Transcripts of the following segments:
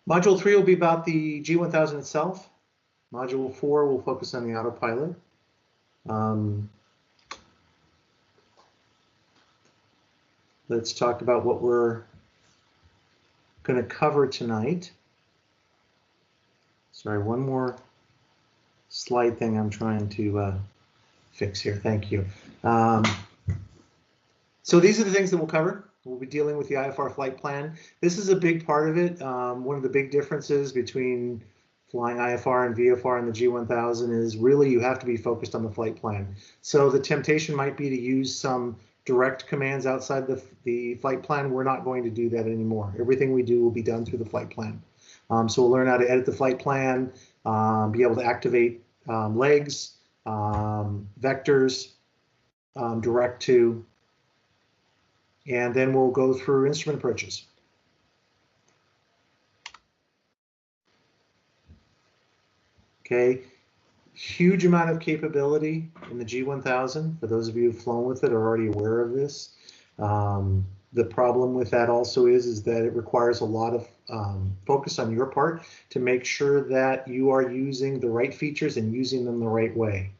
Module 3 will be about the G1000 itself. Module 4 will focus on the autopilot. Let's talk about what we're going to cover tonight. Sorry, one more slide thing I'm trying to fix here. Thank you. So these are the things that we'll cover. We'll be dealing with the IFR flight plan. This is a big part of it. One of the big differences between flying IFR and VFR and the G1000 is really you have to be focused on the flight plan. So the temptation might be to use some direct commands outside the flight plan. We're not going to do that anymore. Everything we do will be done through the flight plan. So we'll learn how to edit the flight plan, be able to activate legs, vectors, direct to, and then we'll go through instrument approaches. Okay, huge amount of capability in the G1000. For those of you who've flown with it are already aware of this. The problem with that also is that it requires a lot of focus on your part to make sure that you are using the right features and using them the right way.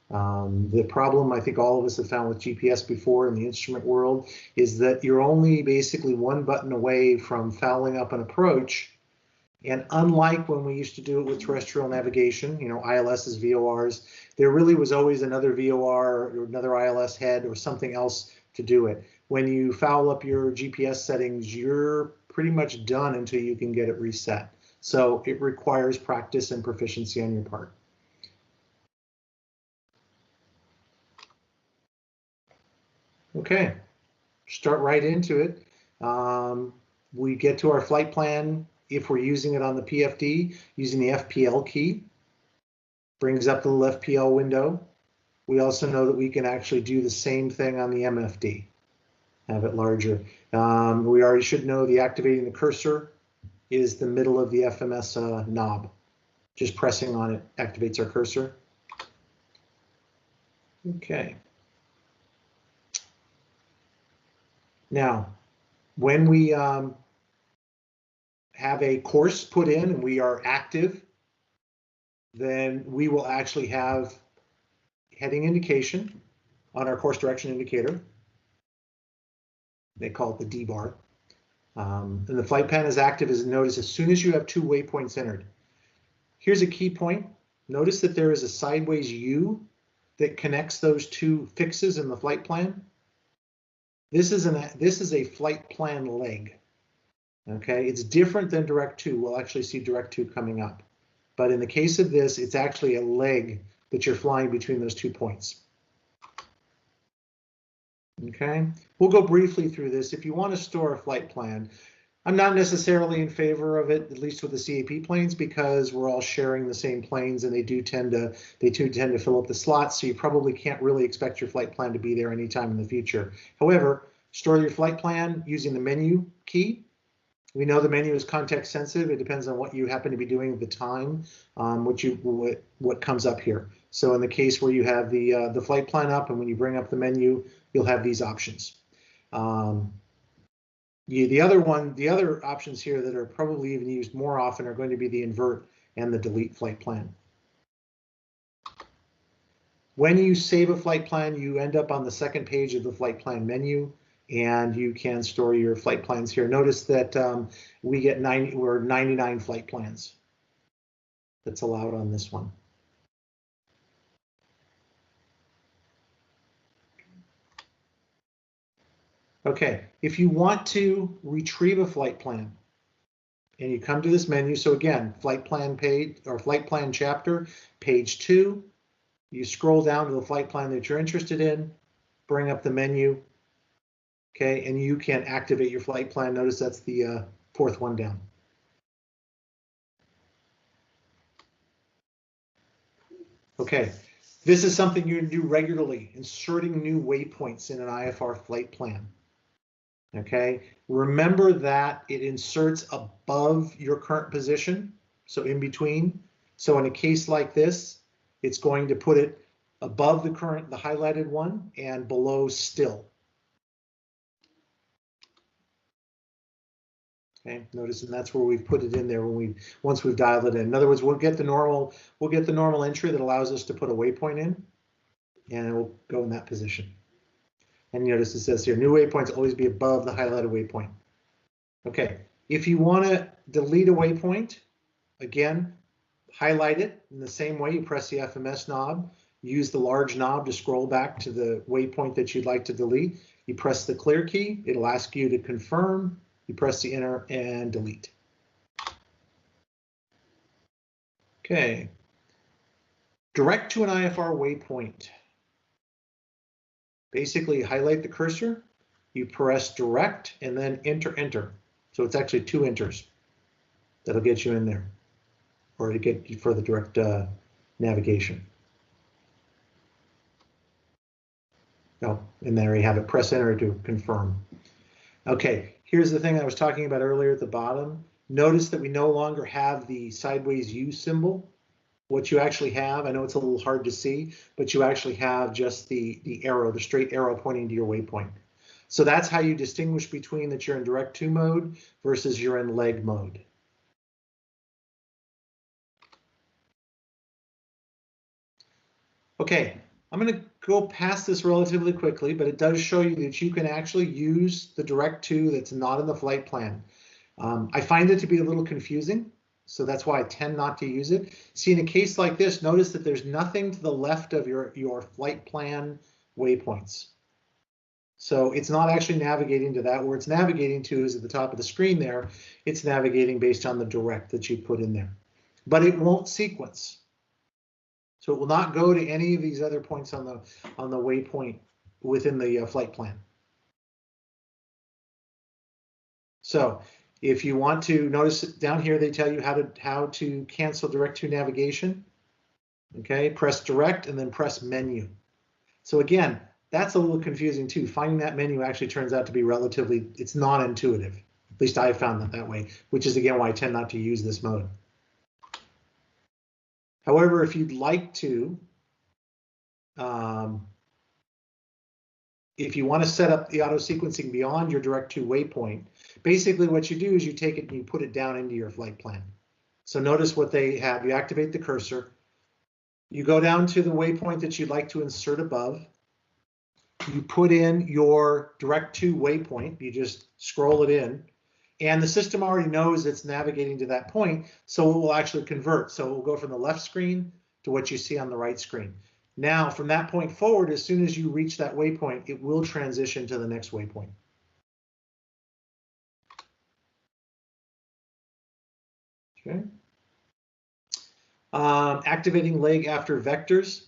The problem I think all of us have found with GPS before in the instrument world is that you're only basically one button away from fouling up an approach. And unlike when we used to do it with terrestrial navigation, you know, ILSs, VORs, there really was always another VOR or another ILS head or something else to do it. When you foul up your GPS settings, you're pretty much done until you can get it reset. So it requires practice and proficiency on your part. Okay, start right into it. We get to our flight plan. If we're using it on the PFD, using the FPL key, brings up the little FPL window. We also know that we can actually do the same thing on the MFD, have it larger. We already should know the activating the cursor is the middle of the FMS knob. Just pressing on it activates our cursor. Okay. Now, when we have a course put in and we are active, then we will actually have heading indication on our course direction indicator. They call it the D bar. And the flight plan is active as notice as soon as you have 2 waypoints entered. Here's a key point. Notice that there is a sideways U that connects those 2 fixes in the flight plan. This is a flight plan leg. Okay, it's different than direct to. We'll actually see direct to coming up. But in the case of this, it's actually a leg that you're flying between those 2 points. Okay, we'll go briefly through this. If you want to store a flight plan, I'm not necessarily in favor of it, at least with the CAP planes, because we're all sharing the same planes and they do tend to fill up the slots. So you probably can't really expect your flight plan to be there anytime in the future. However, store your flight plan using the menu key. We know the menu is context sensitive. It depends on what you happen to be doing at the time, what comes up here. So in the case where you have the flight plan up and when you bring up the menu, you'll have these options. The other options here that are probably even used more often are going to be the invert and the delete flight plan. When you save a flight plan, you end up on the second page of the flight plan menu, and you can store your flight plans here. Notice that we get 99 flight plans that's allowed on this one. Okay, if you want to retrieve a flight plan and you come to this menu, so again, flight plan page or flight plan chapter, page 2, you scroll down to the flight plan that you're interested in, bring up the menu, okay, and you can activate your flight plan. Notice that's the 4th one down. Okay, this is something you can do regularly, inserting new waypoints in an IFR flight plan. Okay, remember that it inserts above your current position, so in between. So in a case like this, it's going to put it above the highlighted one and below still. Okay, notice, and that's where we've put it in there once we've dialed it in. In other words, we'll get the normal entry that allows us to put a waypoint in, and it will go in that position. And you notice it says here, new waypoints always be above the highlighted waypoint. Okay, if you want to delete a waypoint, again, highlight it in the same way. You press the FMS knob, use the large knob to scroll back to the waypoint that you'd like to delete. You press the clear key, it'll ask you to confirm. You press the enter and delete. Okay. Direct to an IFR waypoint. Basically, highlight the cursor, you press direct, and then enter. So it's actually 2 enters that'll get you in there, or to get you for the direct navigation. Oh, and there you have it. Press enter to confirm. Okay, here's the thing I was talking about earlier at the bottom. Notice that we no longer have the sideways U symbol. What you actually have, I know it's a little hard to see, but you actually have just the arrow, the straight arrow pointing to your waypoint. So that's how you distinguish between that you're in direct to mode versus you're in leg mode. Okay, I'm going to go past this relatively quickly, but it does show you that you can actually use the direct to that's not in the flight plan. I find it to be a little confusing, so that's why I tend not to use it. See, in a case like this, notice that there's nothing to the left of your flight plan waypoints. So it's not actually navigating to that. Where it's navigating to is at the top of the screen there. It's navigating based on the direct that you put in there. But it won't sequence. So it will not go to any of these other points on the waypoint within the flight plan. So if you want to notice down here, they tell you how to cancel direct to navigation. Okay, press direct and then press menu. So again, that's a little confusing too. Finding that menu actually turns out to be relatively, it's non-intuitive. At least I found that way, which is again why I tend not to use this mode. However, if you'd like to, if you want to set up the auto sequencing beyond your direct to waypoint, basically what you do is you take it and you put it down into your flight plan. So notice what they have. You activate the cursor. You go down to the waypoint that you'd like to insert above. You put in your direct to waypoint. You just scroll it in. And the system already knows it's navigating to that point, so it will actually convert. So it will go from the left screen to what you see on the right screen. Now, from that point forward, as soon as you reach that waypoint, it will transition to the next waypoint. Okay. Activating leg after vectors.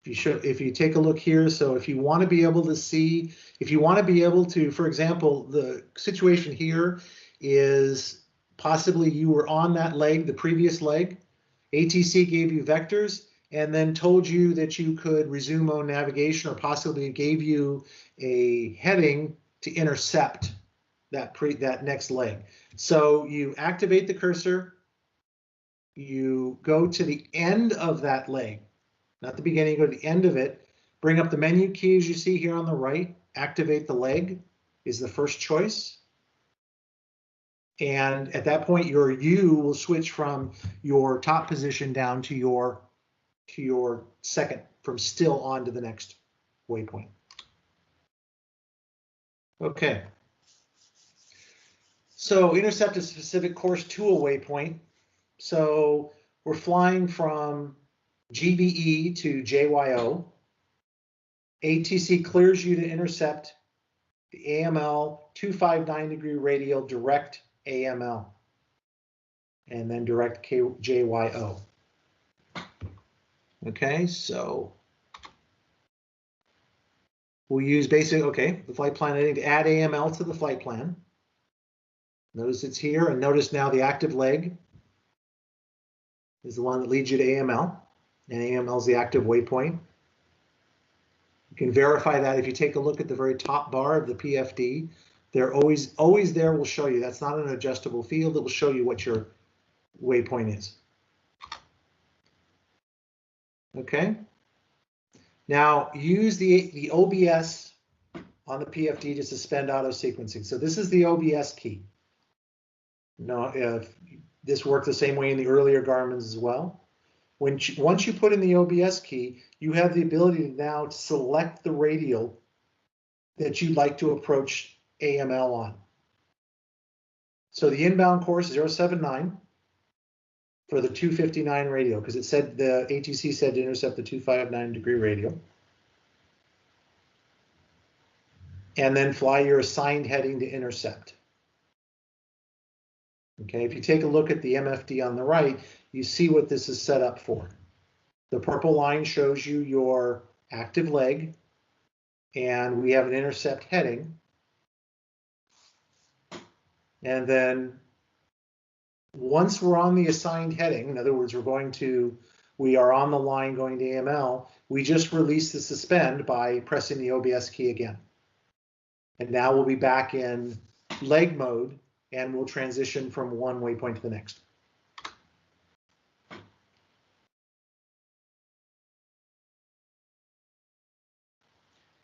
If you take a look here, so if you want to be able to see, if you want to be able to, for example, the situation here is possibly you were on that leg, the previous leg, ATC gave you vectors and then told you that you could resume on navigation, or possibly gave you a heading to intercept that next leg. So you activate the cursor, you go to the end of that leg, not the beginning, go to the end of it, bring up the menu key as you see here on the right, activate the leg is the first choice. And at that point, your U will switch from your top position down to your second, from still on to the next waypoint. Okay. So intercept a specific course to a waypoint. So we're flying from GBE to JYO. ATC clears you to intercept the AML 259-degree radial direct AML, and then direct JYO. Okay, so we'll use basic, okay, the flight plan heading to add AML to the flight plan. Notice it's here, and notice now the active leg is the one that leads you to AML, and AML is the active waypoint. You can verify that if you take a look at the very top bar of the PFD. They're always there, will show you. That's not an adjustable field. It will show you what your waypoint is. Okay. Now use the OBS on the PFD to suspend auto sequencing. So this is the OBS key. Now, this worked the same way in the earlier Garmin's as well. Once you put in the OBS key, you have the ability to now select the radial that you'd like to approach AML on. So the inbound course 079 for the 259 radial, because it said the ATC said to intercept the 259-degree radial. And then fly your assigned heading to intercept. Okay, if you take a look at the MFD on the right, you see what this is set up for. The purple line shows you your active leg, and we have an intercept heading. And then once we're on the assigned heading, in other words, we are on the line going to AML, we just release the suspend by pressing the OBS key again. And now we'll be back in leg mode, and we'll transition from one waypoint to the next. I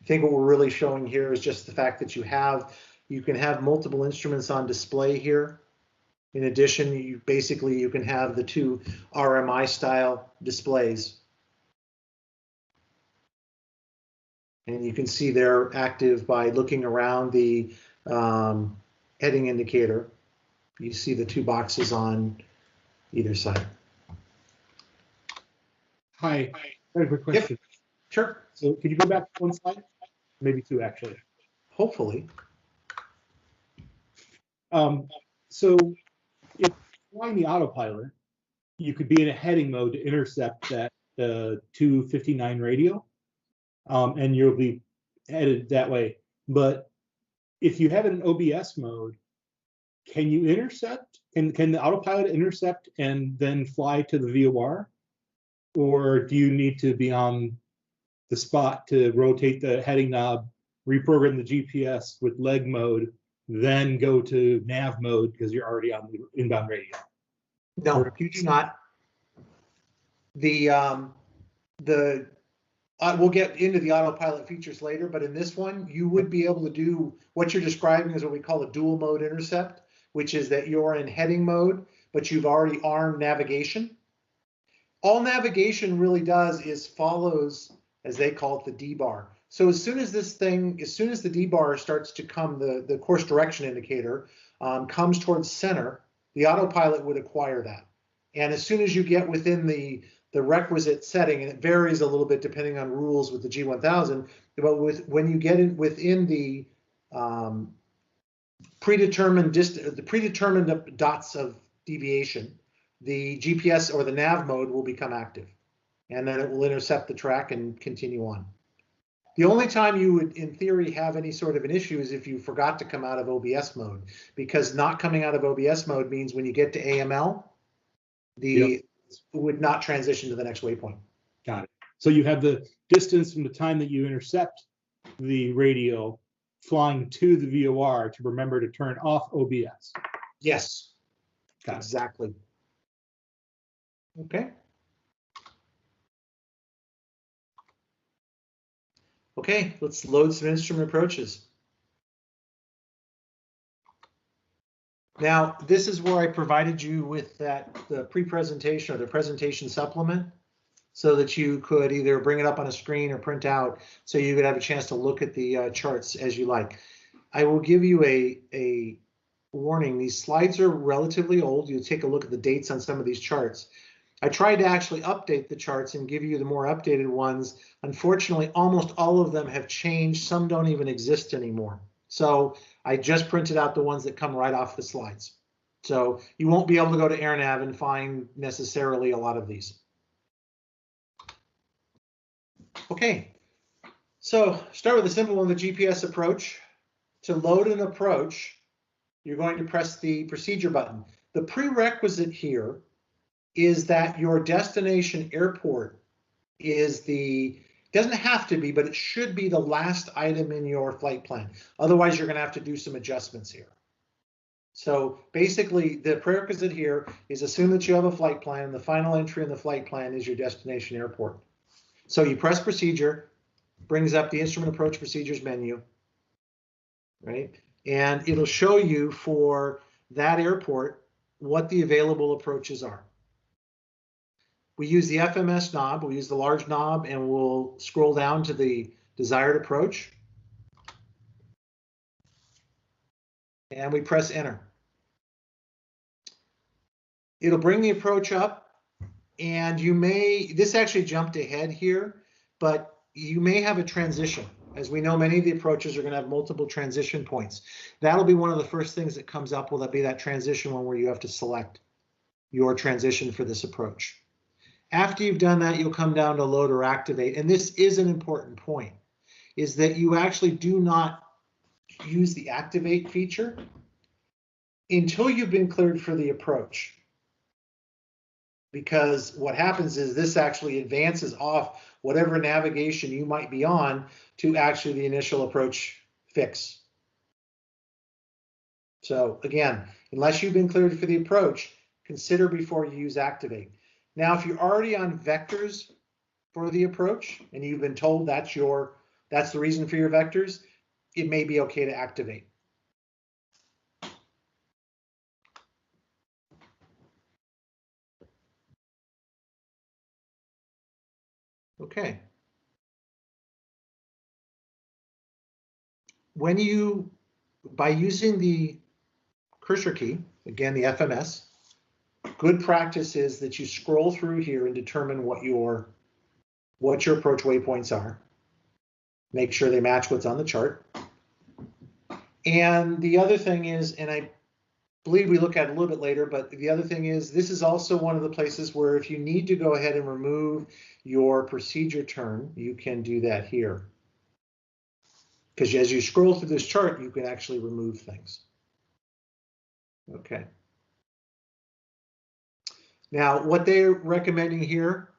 think what we're really showing here is just the fact that you can have multiple instruments on display here. In addition, you can have the two RMI style displays. And you can see they're active by looking around the heading indicator. You see the two boxes on either side. Hi, I have a quick question. Yep. Sure. So could you go back one slide? Maybe two, actually. Hopefully. So if you're flying the autopilot, you could be in a heading mode to intercept that 259 radio, and you'll be headed that way. But if you have it in OBS mode, can you intercept? Can the autopilot intercept and then fly to the VOR? Or do you need to be on the spot to rotate the heading knob, reprogram the GPS with leg mode, then go to nav mode because you're already on the inbound radio? No, you do not. We'll get into the autopilot features later, but in this one, you would be able to do what you're describing is what we call a dual mode intercept, which is that you're in heading mode, but you've already armed navigation. All navigation really does is follows, as they call it, the D bar. So as soon as the D bar starts to come, the course direction indicator comes towards center, the autopilot would acquire that. And as soon as you get within the requisite setting, and it varies a little bit depending on rules with the G1000, but when you get within the predetermined dots of deviation, the GPS or the nav mode will become active, and then it will intercept the track and continue on. The only time you would, in theory, have any sort of an issue is if you forgot to come out of OBS mode, because not coming out of OBS mode means when you get to AML, it would not transition to the next waypoint. Got it. So you have the distance from the time that you intercept the radio flying to the VOR to remember to turn off OBS. Yes, Got exactly. It. Okay. Okay, let's load some instrument approaches. Now, this is where I provided you with the pre-presentation or the presentation supplement so that you could either bring it up on a screen or print out so you could have a chance to look at the charts as you like. I will give you a warning. These slides are relatively old. You'll take a look at the dates on some of these charts. I tried to actually update the charts and give you the more updated ones. Unfortunately, almost all of them have changed. Some don't even exist anymore. So I just printed out the ones that come right off the slides. So you won't be able to go to AirNav and find necessarily a lot of these. Okay, so start with a simple one, the GPS approach. To load an approach, you're going to press the procedure button. The prerequisite here is that your destination airport doesn't have to be, but it should be the last item in your flight plan. Otherwise, you're going to have to do some adjustments here. So basically, the prerequisite here is assume that you have a flight plan, and the final entry in the flight plan is your destination airport. So you press procedure, brings up the instrument approach procedures menu. right? And it'll show you for that airport what the available approaches are. We use the FMS knob, we'll use the large knob, and we'll scroll down to the desired approach. And we press enter. It'll bring the approach up, and this actually jumped ahead here, but you may have a transition. As we know, many of the approaches are going to have multiple transition points. That'll be one of the first things that comes up. Will that be that transition one where you have to select your transition for this approach? After you've done that, you'll come down to load or activate. And this is an important point, is that you actually do not use the activate feature until you've been cleared for the approach. Because what happens is this actually advances off whatever navigation you might be on to actually the initial approach fix. So again, unless you've been cleared for the approach, consider before you use activate. Now, if you're already on vectors for the approach and you've been told that's the reason for your vectors, it may be okay to activate. Okay. By using the cursor key, again, the FMS, good practice is that you scroll through here and determine what your approach waypoints are. Make sure they match what's on the chart. And the other thing is, and I believe we look at it a little bit later, but the other thing is this is also one of the places where if you need to go ahead and remove your procedure turn, you can do that here. Because as you scroll through this chart, you can actually remove things. Okay. Now, what they're recommending here,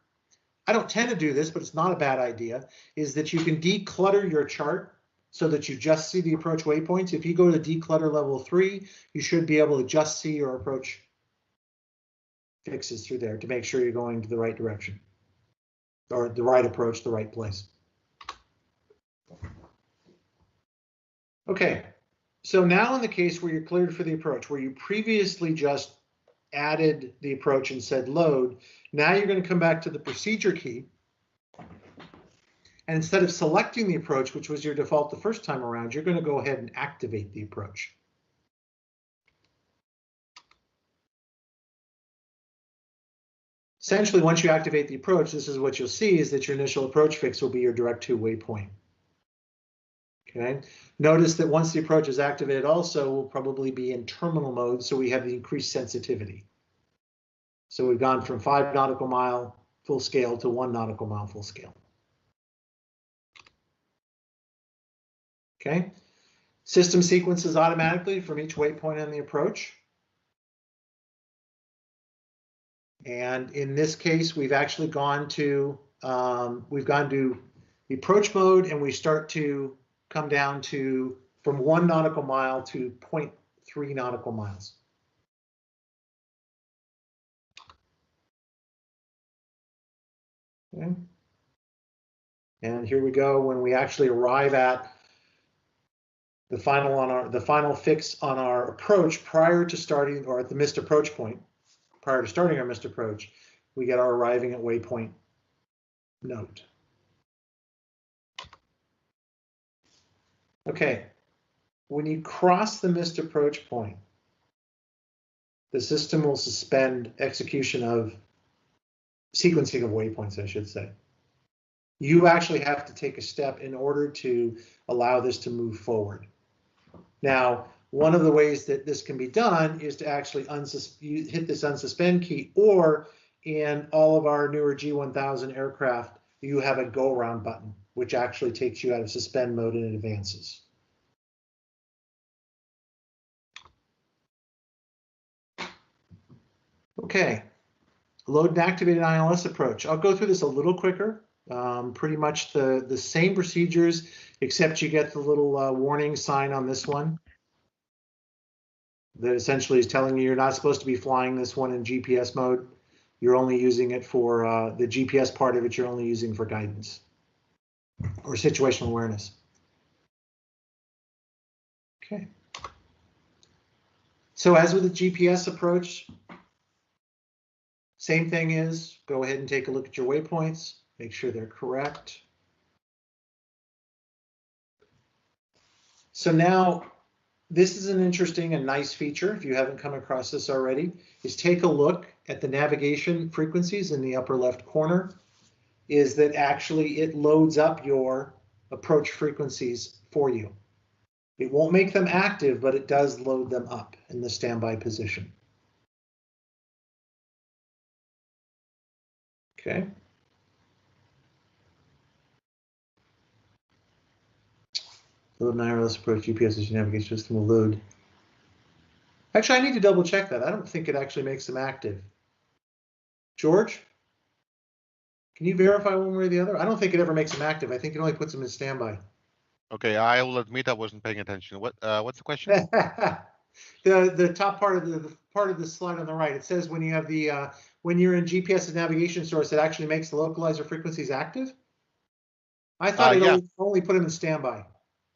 I don't tend to do this, but it's not a bad idea, is that you can declutter your chart so that you just see the approach waypoints. If you go to declutter level 3, you should be able to just see your approach fixes through there to make sure you're going to the right direction or the right approach, the right place. Okay, so now in the case where you're cleared for the approach, where you previously just added the approach and said load, now you're going to come back to the procedure key. And instead of selecting the approach, which was your default the first time around, you're going to go ahead and activate the approach. Essentially, once you activate the approach, this is what you'll see is that your initial approach fix will be your direct to waypoint. Okay. Notice that once the approach is activated also, we'll probably be in terminal mode, so we have the increased sensitivity. So we've gone from 5 nautical mile full scale to 1 nautical mile full scale. Okay. System sequences automatically from each waypoint on the approach. And in this case, we've actually gone to the approach mode, and we start to come down to from 1 nautical mile to 0.3 nautical miles. Okay. And here we go when we actually arrive at the final fix on our approach prior to starting, or at the missed approach point, prior to starting our missed approach, we get our arriving at waypoint note. Okay, when you cross the missed approach point, the system will suspend execution of sequencing of waypoints, I should say. You actually have to take a step in order to allow this to move forward. Now, one of the ways that this can be done is to actually hit this unsuspend key, or in all of our newer G1000 aircraft, you have a go around button, which actually takes you out of suspend mode and advances. Okay, load and activated ILS approach. I'll go through this a little quicker. Pretty much the same procedures, except you get the little warning sign on this one that essentially is telling you you're not supposed to be flying this one in GPS mode. You're only using it for the GPS part of it, you're only using for guidance or situational awareness. Okay. So as with the GPS approach, same thing is, go ahead and take a look at your waypoints, make sure they're correct. So now, this is an interesting and nice feature, if you haven't come across this already, is take a look at the navigation frequencies in the upper left corner, is that actually it loads up your approach frequencies for you. It won't make them active, but it does load them up in the standby position. Okay. Load an IRS approach GPS as your navigation system will load. Actually, I need to double check that. I don't think it actually makes them active. George, can you verify one way or the other? I don't think it ever makes them active. I think it only puts them in standby. Okay, I will admit I wasn't paying attention. What's the question? the top part of the slide on the right. It says when you have the when you're in GPS's navigation source, it actually makes the localizer frequencies active. I thought it only put them in standby.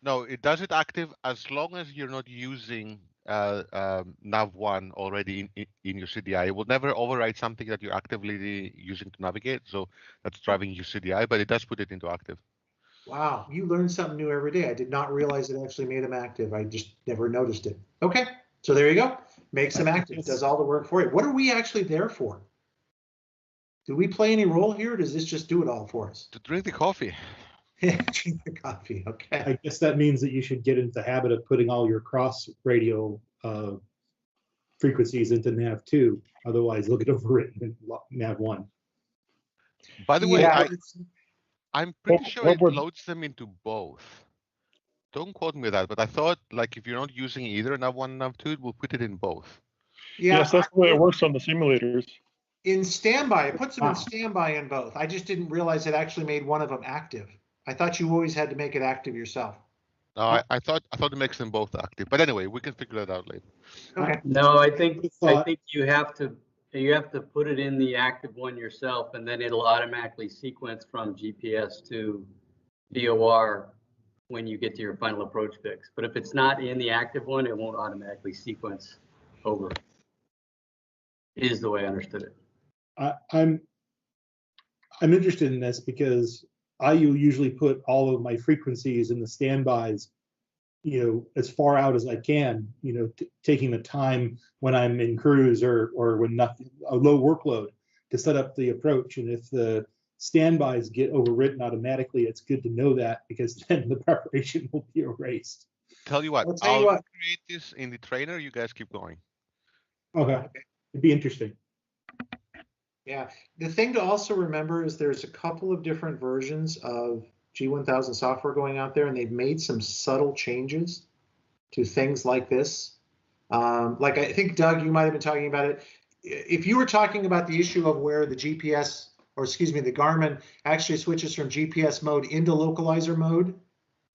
No, it does it active as long as you're not using nav1 already in your CDI. It will never override something that you're actively using to navigate. So that's driving your CDI, but it does put it into active. Wow, you learn something new every day. I did not realize it actually made them active. I just never noticed it. Okay, so there you go. Makes them active, does all the work for you. What are we actually there for? Do we play any role here, or does this just do it all for us? To drink the coffee. Drink the coffee, okay. I guess that means that you should get into the habit of putting all your cross radio frequencies into nav2. Otherwise, they'll get overwritten in nav1. By the way, Yeah, I'm pretty sure it loads them into both. Don't quote me that, but I thought like if you're not using either nav1 and nav2, it will put it in both. yeah, yes, that's the way it works on the simulators. In standby, it puts them in standby in both. I just didn't realize it actually made one of them active. I thought you always had to make it active yourself. No, I thought it makes them both active. But anyway, we can figure that out later. Okay. No, I think you have to put it in the active one yourself, and then it'll automatically sequence from GPS to DOR when you get to your final approach fix. But if it's not in the active one, it won't automatically sequence over. Is the way I understood it. I'm interested in this because I usually put all of my frequencies in the standbys, as far out as I can, taking the time when I'm in cruise or when a low workload to set up the approach. And if the standbys get overwritten automatically, it's good to know that, because then the preparation will be erased. Tell you what, I'll create this in the trainer. You guys keep going. Okay. It'd be interesting. Yeah, the thing to also remember is there's a couple of different versions of G1000 software going out there, and they've made some subtle changes to things like this. Like I think, Doug, you might have been talking about it. If you were talking about the issue of where the GPS, or excuse me, the Garmin actually switches from GPS mode into localizer mode.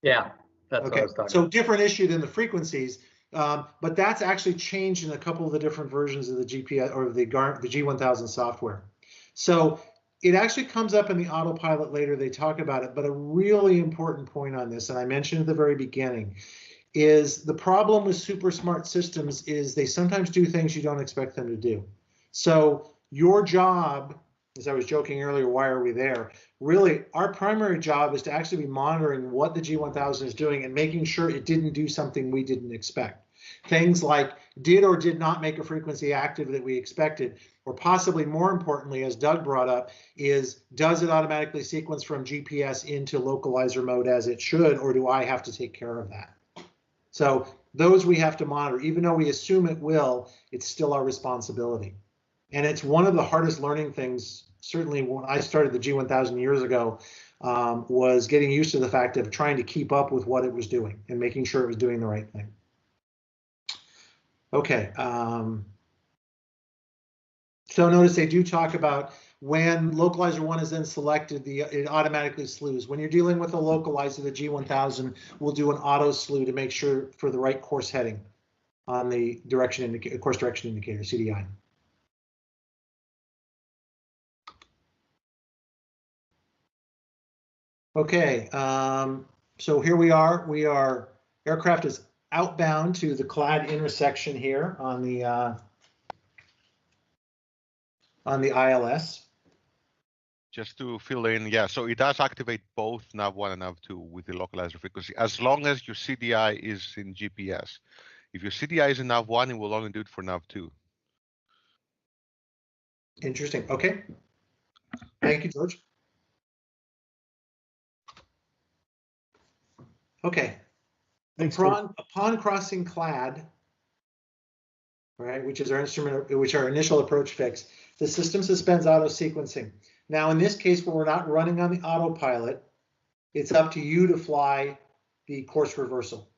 Yeah, that's what I was talking so about. Different issue than the frequencies. But that's actually changed in a couple of the different versions of the GPS or the G1000 software. So it actually comes up in the autopilot later. They talk about it, but a really important point on this, and I mentioned at the very beginning, is the problem with super smart systems is they sometimes do things you don't expect them to do. So your job, as I was joking earlier, why are we there? Really, our primary job is to actually be monitoring what the G1000 is doing and making sure it didn't do something we didn't expect. Things like did or did not make a frequency active that we expected, or possibly more importantly, as Doug brought up, is does it automatically sequence from GPS into localizer mode as it should, or do I have to take care of that? So those we have to monitor. Even though we assume it will, it's still our responsibility. And it's one of the hardest learning things, certainly when I started the G1000 years ago, was getting used to the fact of trying to keep up with what it was doing and making sure it was doing the right thing. Okay. So notice they do talk about when localizer 1 is then selected, it automatically slews. When you're dealing with a localizer, the G1000 will do an auto slew to make sure for the right course heading on the course direction indicator, CDI. Okay, so here we are. Aircraft is outbound to the clad intersection here on the ILS. Just to fill in, yeah, so it does activate both nav1 and nav2 with the localizer frequency, as long as your CDI is in GPS. If your CDI is in nav1, it will only do it for nav2. Interesting. Okay. Thank you, George. Okay. Thanks, Upon crossing clad, right, which is our initial approach fix, the system suspends auto sequencing. Now, in this case, where we're not running on the autopilot, it's up to you to fly the course reversal.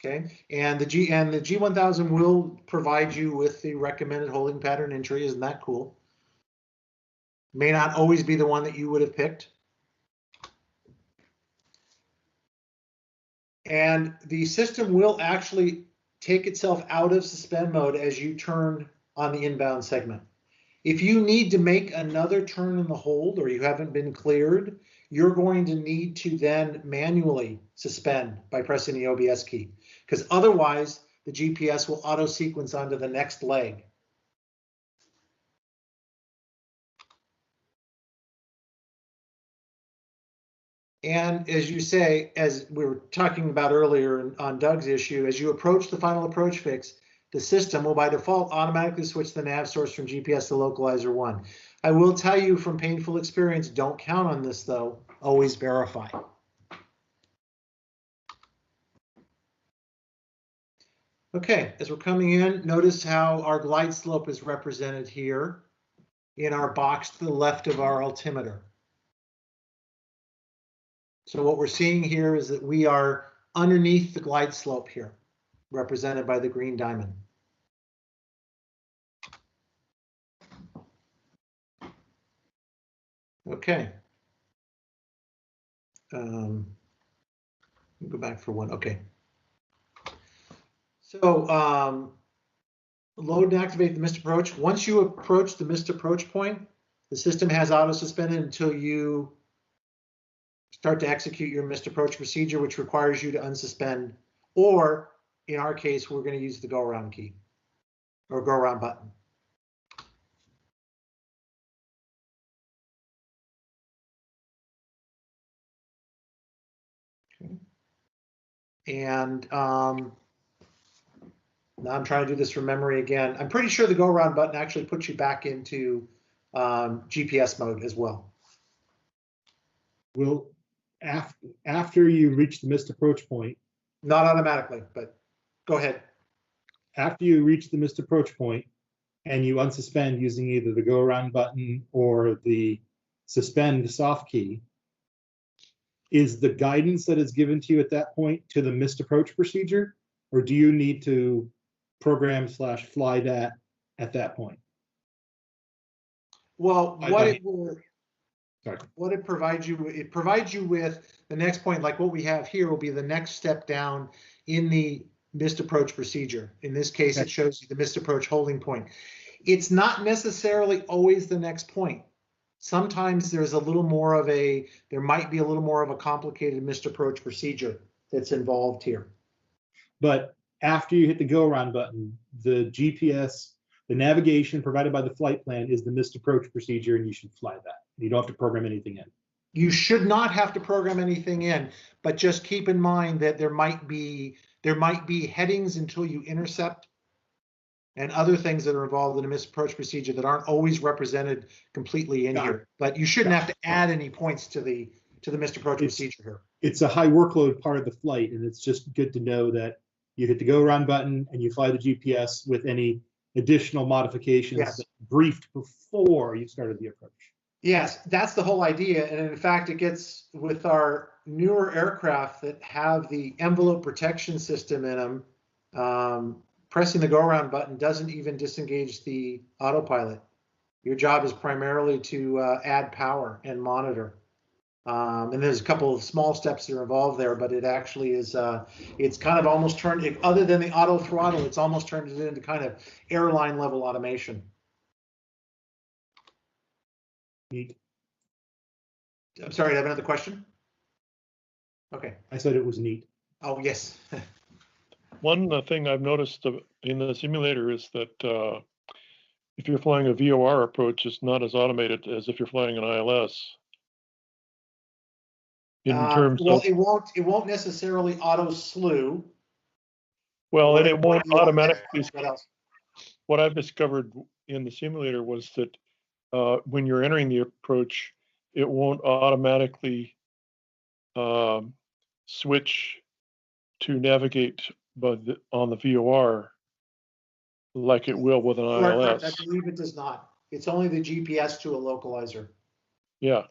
Okay, and the G1000 will provide you with the recommended holding pattern entry. Isn't that cool? May not always be the one that you would have picked. And the system will actually take itself out of suspend mode as you turn on the inbound segment. If you need to make another turn in the hold or you haven't been cleared, you're going to need to then manually suspend by pressing the OBS key, because otherwise the GPS will auto sequence onto the next leg. And as you say, as we were talking about earlier on Doug's issue, as you approach the final approach fix, the system will by default automatically switch the nav source from GPS to localizer 1. I will tell you from painful experience, don't count on this though, always verify. Okay, as we're coming in, notice how our glide slope is represented here in our box to the left of our altimeter. So what we're seeing here is that we are underneath the glide slope here, represented by the green diamond. Okay. Go back for one. Okay. So load and activate the missed approach. Once you approach the missed approach point, the system has auto suspended until you start to execute your missed approach procedure, which requires you to unsuspend, or in our case, we're going to use the go around key or go around button. Okay. And now I'm trying to do this from memory again. I'm pretty sure the go around button actually puts you back into GPS mode as well. Will after you reach the missed approach point? Not automatically, but go ahead. After you reach the missed approach point and you unsuspend using either the go around button or the suspend soft key, is the guidance that is given to you at that point to the missed approach procedure, or do you need to program / fly that at that point? Well, what it provides you with the next point, like what we have here, will be the next step down in the missed approach procedure. In this case, okay, it shows you the missed approach holding point. It's not necessarily always the next point. Sometimes there's a little more of there might be a little more of a complicated missed approach procedure that's involved here. But after you hit the go around button, the GPS, the navigation provided by the flight plan is the missed approach procedure, and you should fly that. You don't have to program anything in. You should not have to program anything in, but just keep in mind that there might be headings until you intercept and other things that are involved in a missed approach procedure that aren't always represented completely in here. But you shouldn't have to add any points to the missed approach procedure here. It's a high workload part of the flight, and it's just good to know that you hit the go around button and you fly the GPS with any additional modifications, yes, briefed before you started the approach. Yes, that's the whole idea. And in fact, it gets with our newer aircraft that have the envelope protection system in them, pressing the go around button doesn't even disengage the autopilot. Your job is primarily to add power and monitor. And there's a couple of small steps that are involved there, but it actually is, it's kind of almost turned, other than the auto throttle, it's almost turned it into kind of airline level automation. Neat. I'm sorry, do I have another question? Okay. I said it was neat. Oh, yes. One thing I've noticed in the simulator is that if you're flying a VOR approach, it's not as automated as if you're flying an ILS. In terms Well, of, it won't necessarily auto slew. well, and What it won't do you want automatically. there? What else? What I've discovered in the simulator was that when you're entering the approach, it won't automatically switch to navigate on the VOR like it will with an ILS. I believe it does not. It's only the GPS to a localizer. Yeah.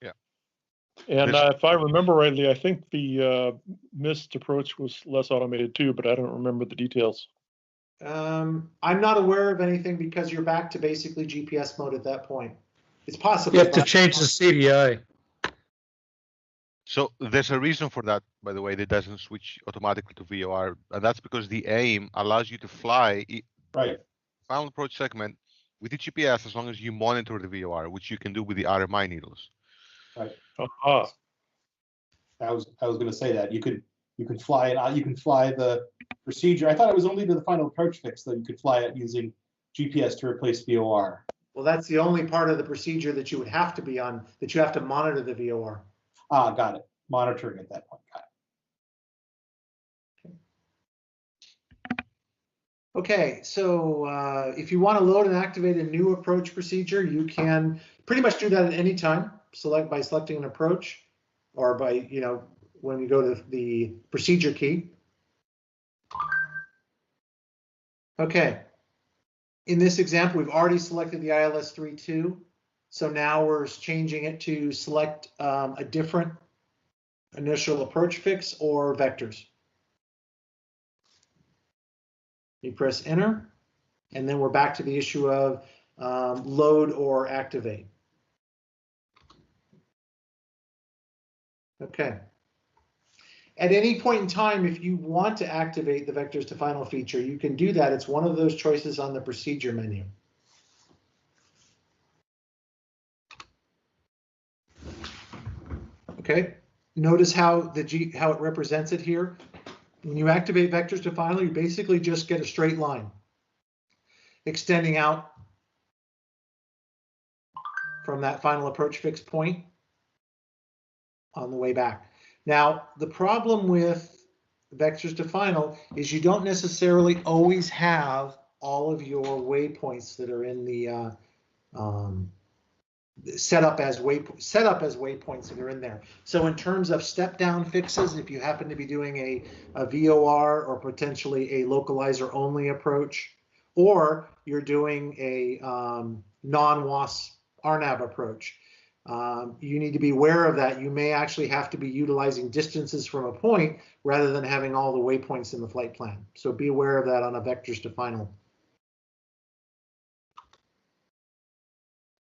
Yeah. And if I remember rightly, I think the missed approach was less automated too, but I don't remember the details. I'm not aware of anything because you're back to basically GPS mode at that point. It's possible. You have to change the CDI. So there's a reason for that, by the way, that doesn't switch automatically to VOR, and that's because the AIM allows you to fly Right. final approach segment with the GPS as long as you monitor the VOR, which you can do with the RMI needles. Right. Aha. I was going to say that you can fly it. You can fly the procedure. I thought it was only to the final approach fix that you could fly it using GPS to replace VOR. Well, that's the only part of the procedure that you would have to be on, that you have to monitor the VOR. Ah, got it. Monitoring at that point. Got it. Okay, so if you want to load and activate a new approach procedure, you can pretty much do that at any time. By selecting an approach, or by, when you go to the procedure key. Okay. In this example, we've already selected the ILS 3.2. So now we're changing it to select a different initial approach fix or vectors. You press enter, and then we're back to the issue of load or activate. Okay. At any point in time, if you want to activate the vectors to final feature, you can do that. It's one of those choices on the procedure menu. Okay. Notice how how it represents it here. When you activate vectors to final, you basically just get a straight line extending out from that final approach fix point on the way back. Now, the problem with vectors to final is you don't necessarily always have all of your waypoints that are in the set up as waypoints that are in there. So in terms of step down fixes, if you happen to be doing a VOR or potentially a localizer only approach, or you're doing a non-WAS RNAV approach, you need to be aware of that. You may actually have to be utilizing distances from a point rather than having all the waypoints in the flight plan. So be aware of that on a vectors to final.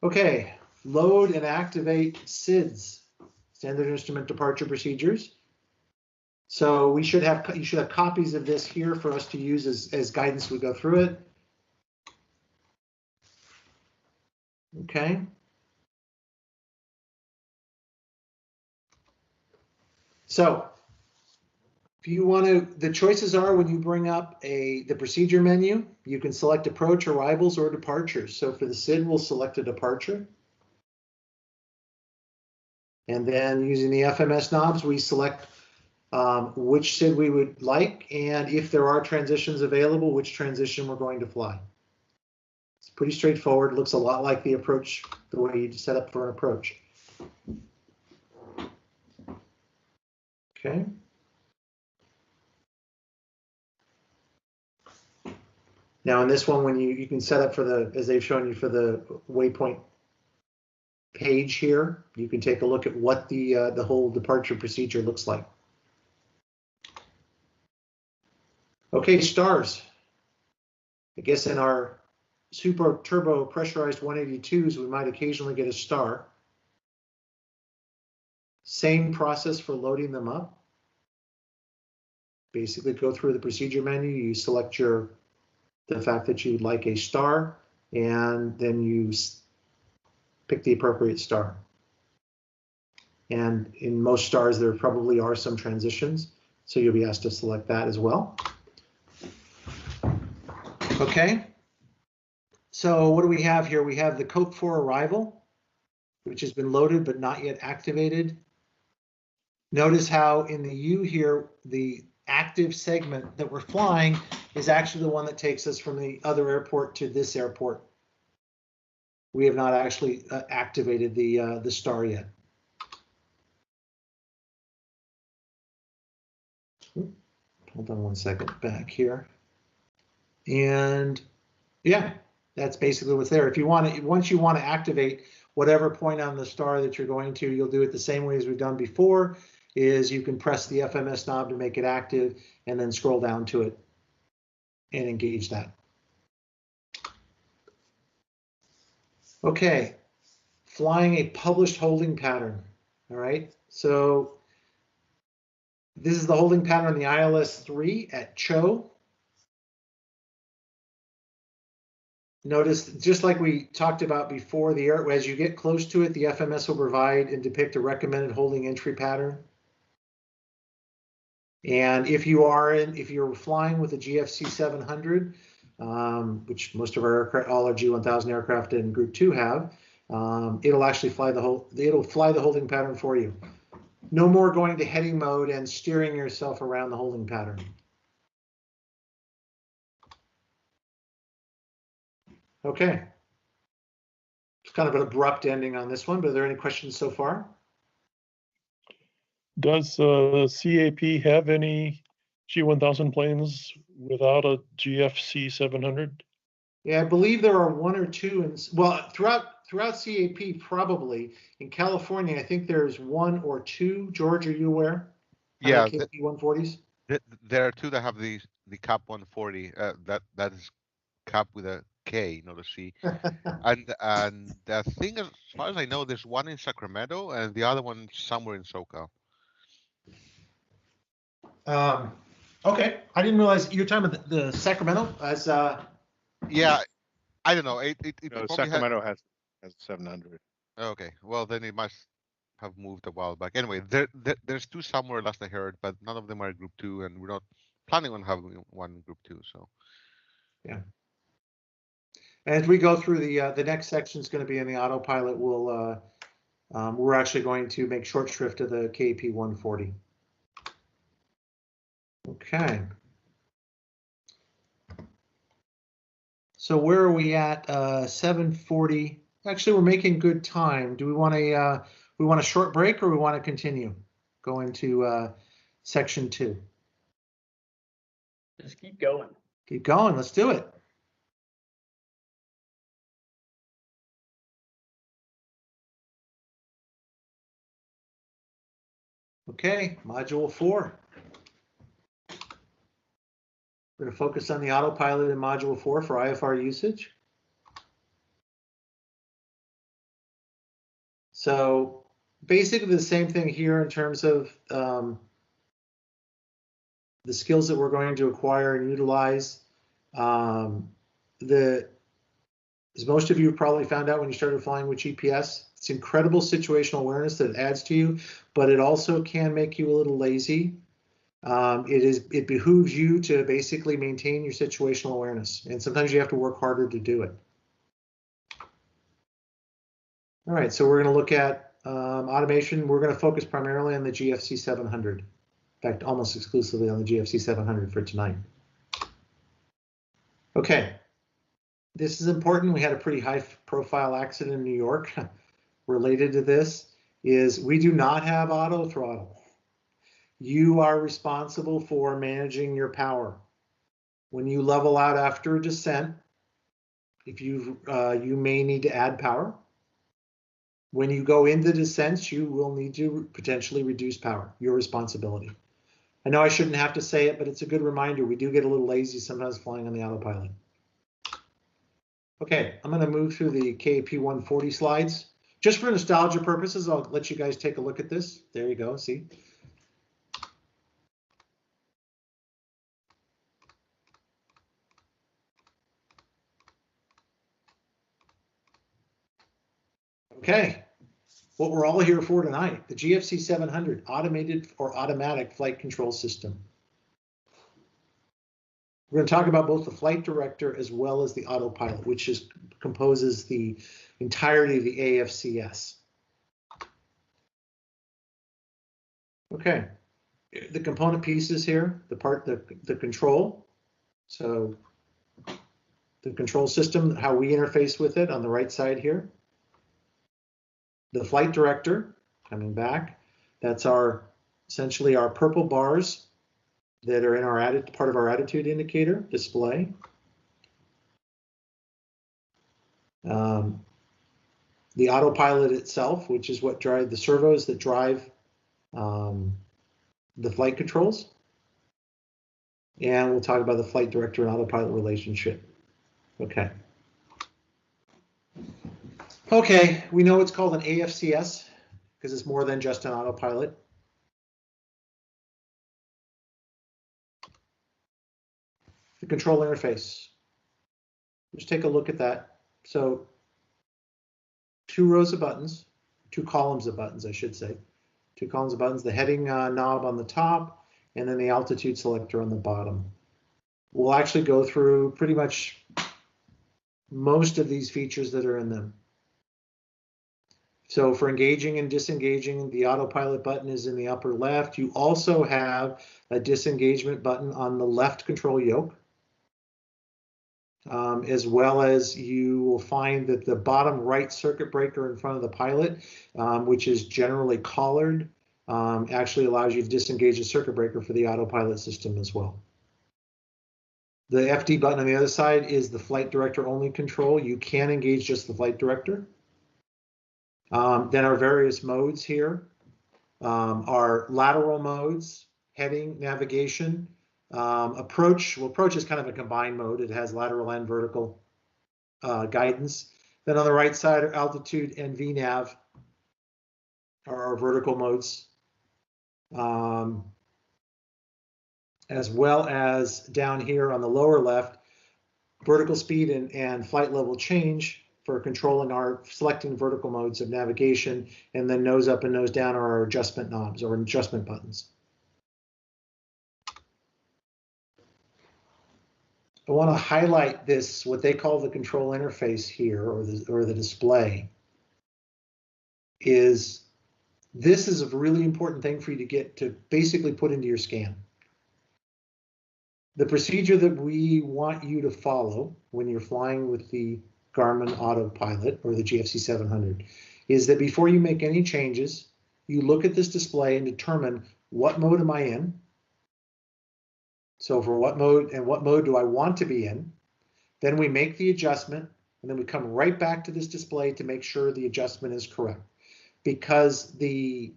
Okay, load and activate SIDS, Standard Instrument Departure Procedures. So you should have copies of this here for us to use as guidance as we go through it. Okay. So if you want to, the choices are when you bring up the procedure menu, you can select approach, arrivals, or departures. So for the SID, we'll select a departure. And then using the FMS knobs, we select which SID we would like, and if there are transitions available, which transition we're going to fly. It's pretty straightforward. Looks a lot like the approach, the way you set up for an approach. Okay. Now in this one, when you can set up for the, as they've shown you for the waypoint page here, you can take a look at what the whole departure procedure looks like. Okay, stars. I guess in our super turbo pressurized 182s, we might occasionally get a star. Same process for loading them up. Basically go through the procedure menu, you select the fact that you'd like a star, and then you pick the appropriate star. And in most stars, there probably are some transitions. So you'll be asked to select that as well. Okay. So what do we have here? We have the Cope 4 arrival, which has been loaded but not yet activated. Notice how in the U here, the active segment that we're flying is actually the one that takes us from the other airport to this airport. We have not actually activated the star yet. Hold on one second, back here. And yeah, that's basically what's there. If you want to, once you want to activate whatever point on the star that you're going to, you'll do it the same way as we've done before, is you can press the FMS knob to make it active and then scroll down to it and engage that. Okay, flying a published holding pattern. All right, so this is the holding pattern on the ILS-3 at Cho. Notice, just like we talked about before, as you get close to it, the FMS will provide and depict a recommended holding entry pattern. And if you're flying with a GFC 700, which most of our aircraft, all our G1000 aircraft in Group 2 have, it'll actually fly the holding pattern for you. No more going to heading mode and steering yourself around the holding pattern. Okay. It's kind of an abrupt ending on this one, but are there any questions so far? Does CAP have any G1000 planes without a GFC 700? Yeah, I believe there are one or two, well, throughout CAP probably. In California, I think there's one or two. George, are you aware? Yeah, KP 140s. there are two that have the CAP 140. That is CAP with a K, not a C. and the thing, as far as I know, there's one in Sacramento and the other one somewhere in SoCal. Okay, I didn't realize you're talking about the Sacramento as. Yeah, I don't know. It No, Sacramento has 700. Okay, well then it must have moved a while back. Anyway, there's two somewhere last I heard, but none of them are Group 2, and we're not planning on having one in Group 2. So yeah. As we go through the next section is going to be in the autopilot. We're actually going to make short shrift of the KP 140. Okay. So where are we at? 7:40. Actually, we're making good time. Do we want a short break, or we want to continue? Go into section 2. Just keep going. Keep going. Let's do it. Okay, module 4. We're going to focus on the autopilot in module 4 for IFR usage. So basically the same thing here in terms of the skills that we're going to acquire and utilize. As most of you have probably found out when you started flying with GPS, it's incredible situational awareness that it adds to you, but it also can make you a little lazy. It behooves you to basically maintain your situational awareness, and sometimes you have to work harder to do it. All right, so we're going to look at automation. We're going to focus primarily on the GFC 700. In fact, almost exclusively on the GFC 700 for tonight. Okay, this is important. We had a pretty high-profile accident in New York related to this. We do not have auto throttle. You are responsible for managing your power. When you level out after a descent, if you may need to add power. When you go into descents, you will need to potentially reduce power. Your responsibility. I know I shouldn't have to say it, but it's a good reminder. We do get a little lazy sometimes flying on the autopilot. Okay, I'm going to move through the KAP 140 slides. Just for nostalgia purposes, I'll let you guys take a look at this. There you go, see? Okay, what we're all here for tonight, the GFC 700 automated or automatic flight control system. We're going to talk about both the flight director as well as the autopilot, which composes the entirety of the AFCS. Okay, the component pieces here, the control. So the control system, how we interface with it on the right side here. The flight director, coming back, that's essentially our purple bars that are in our part of our attitude indicator display. The autopilot itself, which is what drive the servos that drive the flight controls. And we'll talk about the flight director and autopilot relationship. Okay. Okay, we know it's called an AFCS because it's more than just an autopilot. The control interface. Just take a look at that. So 2 rows of buttons, 2 columns of buttons, I should say. 2 columns of buttons, the heading knob on the top, and then the altitude selector on the bottom. We'll actually go through pretty much most of these features that are in them. So for engaging and disengaging, the autopilot button is in the upper left. You also have a disengagement button on the left control yoke. As well as you will find that the bottom right circuit breaker in front of the pilot, which is generally collared, actually allows you to disengage the circuit breaker for the autopilot system as well. The FD button on the other side is the flight director only control. You can engage just the flight director. Then our various modes here are lateral modes, heading, navigation, approach. Well, approach is kind of a combined mode. It has lateral and vertical guidance. Then on the right side are altitude and VNAV are our vertical modes. As well as down here on the lower left, vertical speed and flight level change for controlling our selecting vertical modes of navigation, and then nose up and nose down are our adjustment knobs or adjustment buttons. I want to highlight this, what they call the control interface here, or the display, is this is a really important thing for you to get to basically put into your scan. The procedure that we want you to follow when you're flying with the Garmin Autopilot or the GFC 700 is that before you make any changes, you look at this display and determine what mode am I in. So for what mode and what mode do I want to be in? Then we make the adjustment and then we come right back to this display to make sure the adjustment is correct. Because the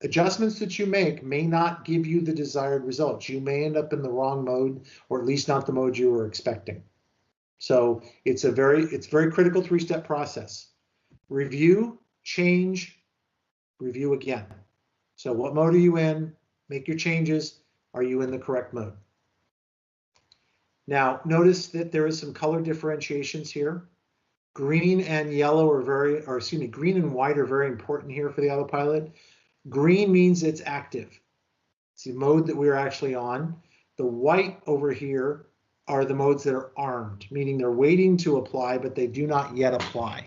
adjustments that you make may not give you the desired results. You may end up in the wrong mode, or at least not the mode you were expecting. So it's very critical 3-step process. Review, change, review again. So what mode are you in? Make your changes. Are you in the correct mode? Now notice that there is some color differentiations here. Green and yellow are green and white are very important here for the autopilot. Green means it's active. It's the mode that we're actually on. The white over here are the modes that are armed, meaning they're waiting to apply, but they do not yet apply.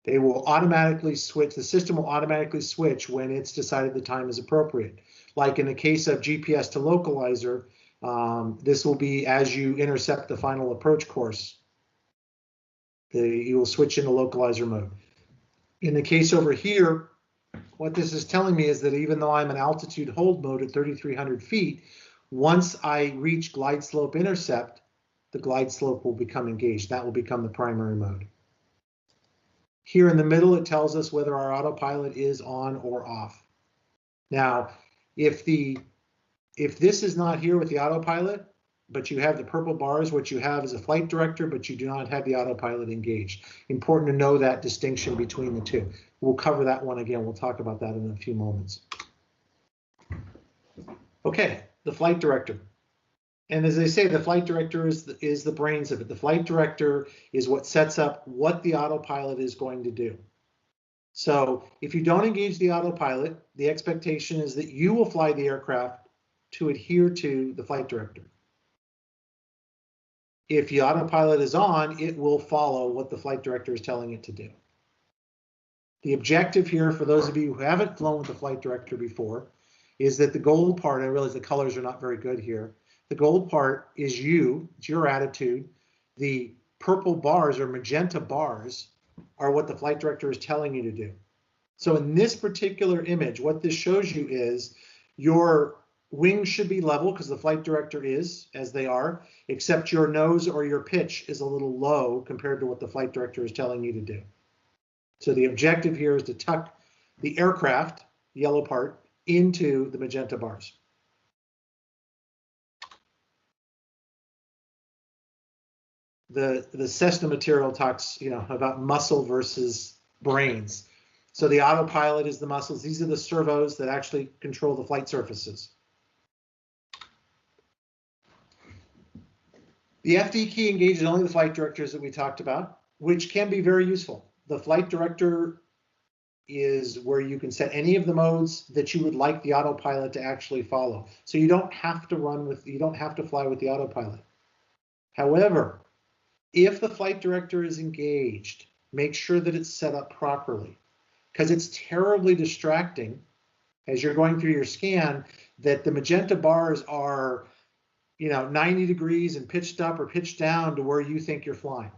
They will automatically switch, the system will automatically switch when it's decided the time is appropriate. Like in the case of GPS to localizer, this will be as you intercept the final approach course. You will switch into localizer mode. In the case over here, what this is telling me is that even though I'm in altitude hold mode at 3,300 feet, once I reach glide slope intercept, the glide slope will become engaged. That will become the primary mode. Here in the middle, it tells us whether our autopilot is on or off. Now, if this is not here with the autopilot, but you have the purple bars, what you have is a flight director, but you do not have the autopilot engaged. Important to know that distinction between the two. We'll cover that one again. We'll talk about that in a few moments. Okay, the flight director. And as I say, the flight director is the brains of it. The flight director is what sets up what the autopilot is going to do. So if you don't engage the autopilot, the expectation is that you will fly the aircraft to adhere to the flight director. If the autopilot is on, it will follow what the flight director is telling it to do. The objective here, for those of you who haven't flown with the flight director before, is that the gold part, I realize the colors are not very good here. The gold part is you, it's your attitude. The purple bars or magenta bars are what the flight director is telling you to do. So in this particular image, what this shows you is your wings should be level because the flight director is, as they are, except your nose or your pitch is a little low compared to what the flight director is telling you to do. So the objective here is to tuck the aircraft, yellow part, into the magenta bars. The Cessna material talks, about muscle versus brains. So the autopilot is the muscles. These are the servos that actually control the flight surfaces. The FD key engages only the flight directors that we talked about, which can be very useful. The flight director is where you can set any of the modes that you would like the autopilot to actually follow. So you don't have to fly with the autopilot. However, if the flight director is engaged, make sure that it's set up properly, because it's terribly distracting as you're going through your scan that the magenta bars are 90 degrees and pitched up or pitched down to where you think you're flying.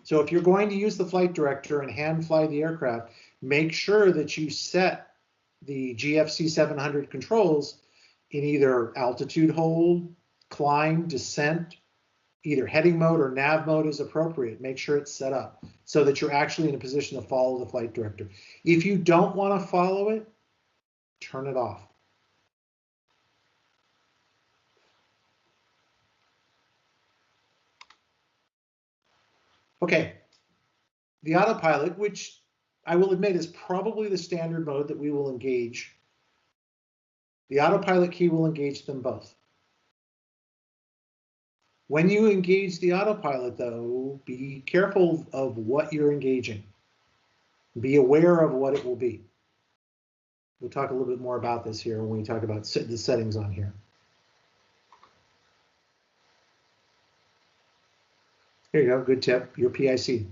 So if you're going to use the flight director and hand fly the aircraft, make sure that you set the GFC 700 controls in either altitude hold, climb, descent, either heading mode or nav mode is appropriate. Make sure it's set up so that you're actually in a position to follow the flight director. If you don't want to follow it, turn it off. Okay, the autopilot, which I will admit is probably the standard mode that we will engage. The autopilot key will engage them both. When you engage the autopilot, though, be careful of what you're engaging. Be aware of what it will be. We'll talk a little bit more about this here when we talk about the settings on here. Here you go, good tip, your PIC.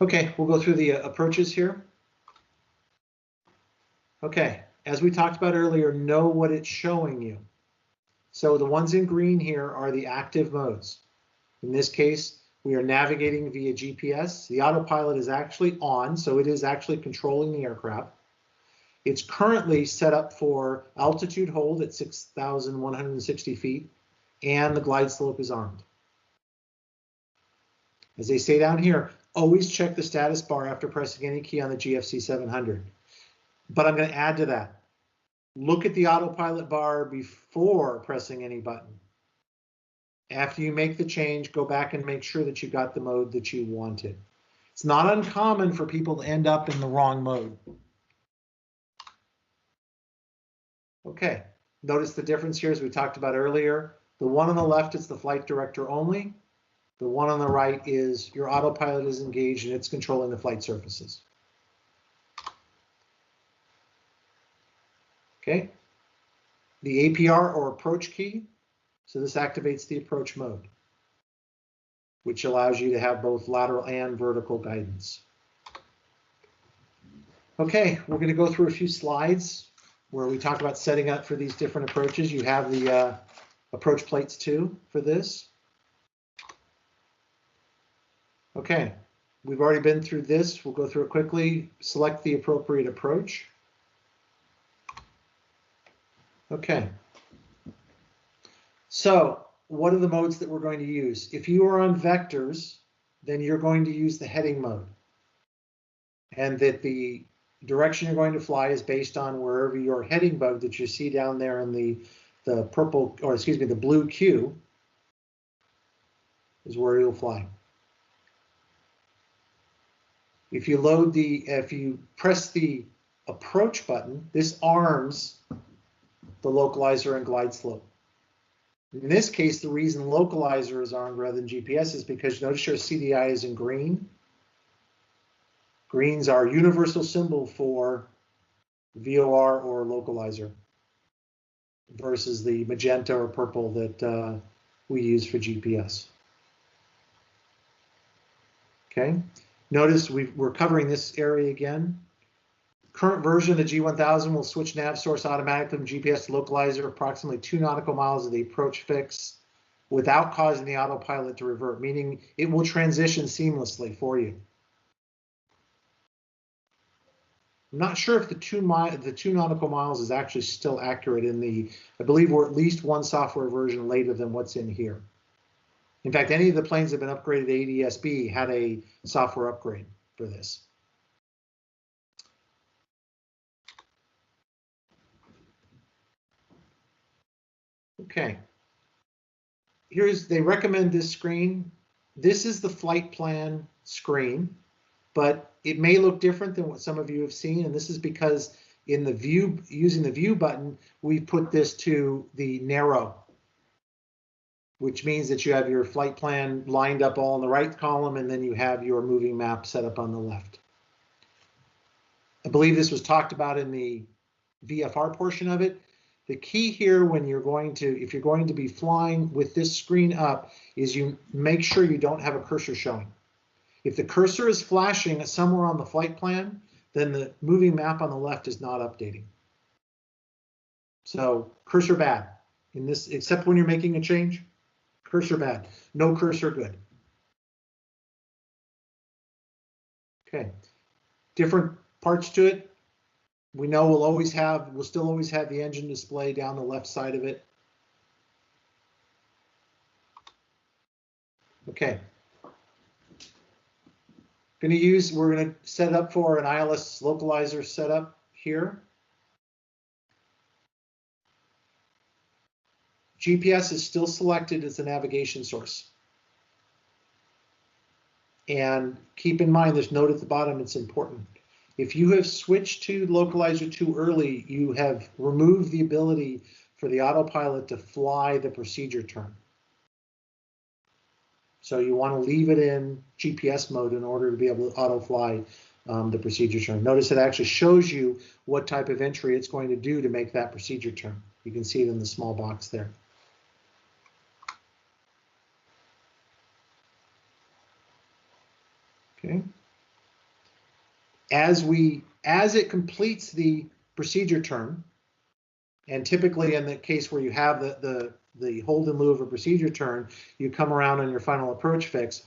Okay, we'll go through the approaches here. Okay, as we talked about earlier, know what it's showing you. So the ones in green here are the active modes. In this case, we are navigating via GPS. The autopilot is actually on, so it is actually controlling the aircraft. It's currently set up for altitude hold at 6,160 feet, and the glide slope is armed. As they say down here, always check the status bar after pressing any key on the GFC 700. But I'm going to add to that. Look at the autopilot bar before pressing any button. After you make the change, go back and make sure that you got the mode that you wanted. It's not uncommon for people to end up in the wrong mode. Okay, notice the difference here as we talked about earlier. The one on the left is the flight director only. The one on the right is your autopilot is engaged and it's controlling the flight surfaces. Okay, the APR or approach key. So this activates the approach mode, which allows you to have both lateral and vertical guidance. Okay, we're going to go through a few slides where we talk about setting up for these different approaches. You have the approach plates too for this. Okay, we've already been through this. We'll go through it quickly. Select the appropriate approach. Okay. So what are the modes that we're going to use? If you are on vectors, then you're going to use the heading mode. And that the direction you're going to fly is based on wherever your heading bug that you see down there in the purple, or excuse me, the blue Q is where you'll fly. If you press the approach button, this arms the localizer and glide slope. In this case, the reason localizer is armed rather than GPS is because notice your CDI is in green. Green's our universal symbol for VOR or localizer versus the magenta or purple that we use for GPS. Okay, notice we're covering this area again. Current version of the G1000 will switch nav source automatically from GPS to localizer approximately 2 nautical miles of the approach fix without causing the autopilot to revert, meaning it will transition seamlessly for you. I'm not sure if the 2 nautical miles is actually still accurate in the, I believe we're at least one software version later than what's in here. In fact, any of the planes that have been upgraded to ADS-B had a software upgrade for this. Okay. They recommend this screen. This is the flight plan screen, but it may look different than what some of you have seen, and this is because in the view, using the view button, we put this to the narrow, which means that you have your flight plan lined up all in the right column, and then you have your moving map set up on the left. I believe this was talked about in the VFR portion of it. The key here when you're going to, if you're going to be flying with this screen up, is you make sure you don't have a cursor showing. If the cursor is flashing somewhere on the flight plan, then the moving map on the left is not updating. So cursor bad in this, except when you're making a change. Cursor bad, no cursor good. Okay, different parts to it. We know we'll still always have the engine display down the left side of it. Okay. We're going to set up for an ILS localizer setup here. GPS is still selected as the navigation source. And keep in mind, this note at the bottom, it's important. If you have switched to localizer too early, you have removed the ability for the autopilot to fly the procedure turn. So you want to leave it in GPS mode in order to be able to auto fly the procedure turn. Notice it actually shows you what type of entry it's going to do to make that procedure turn. You can see it in the small box there. Okay. As it completes the procedure turn, and typically in the case where you have the hold in lieu of a procedure turn, you come around on your final approach fix,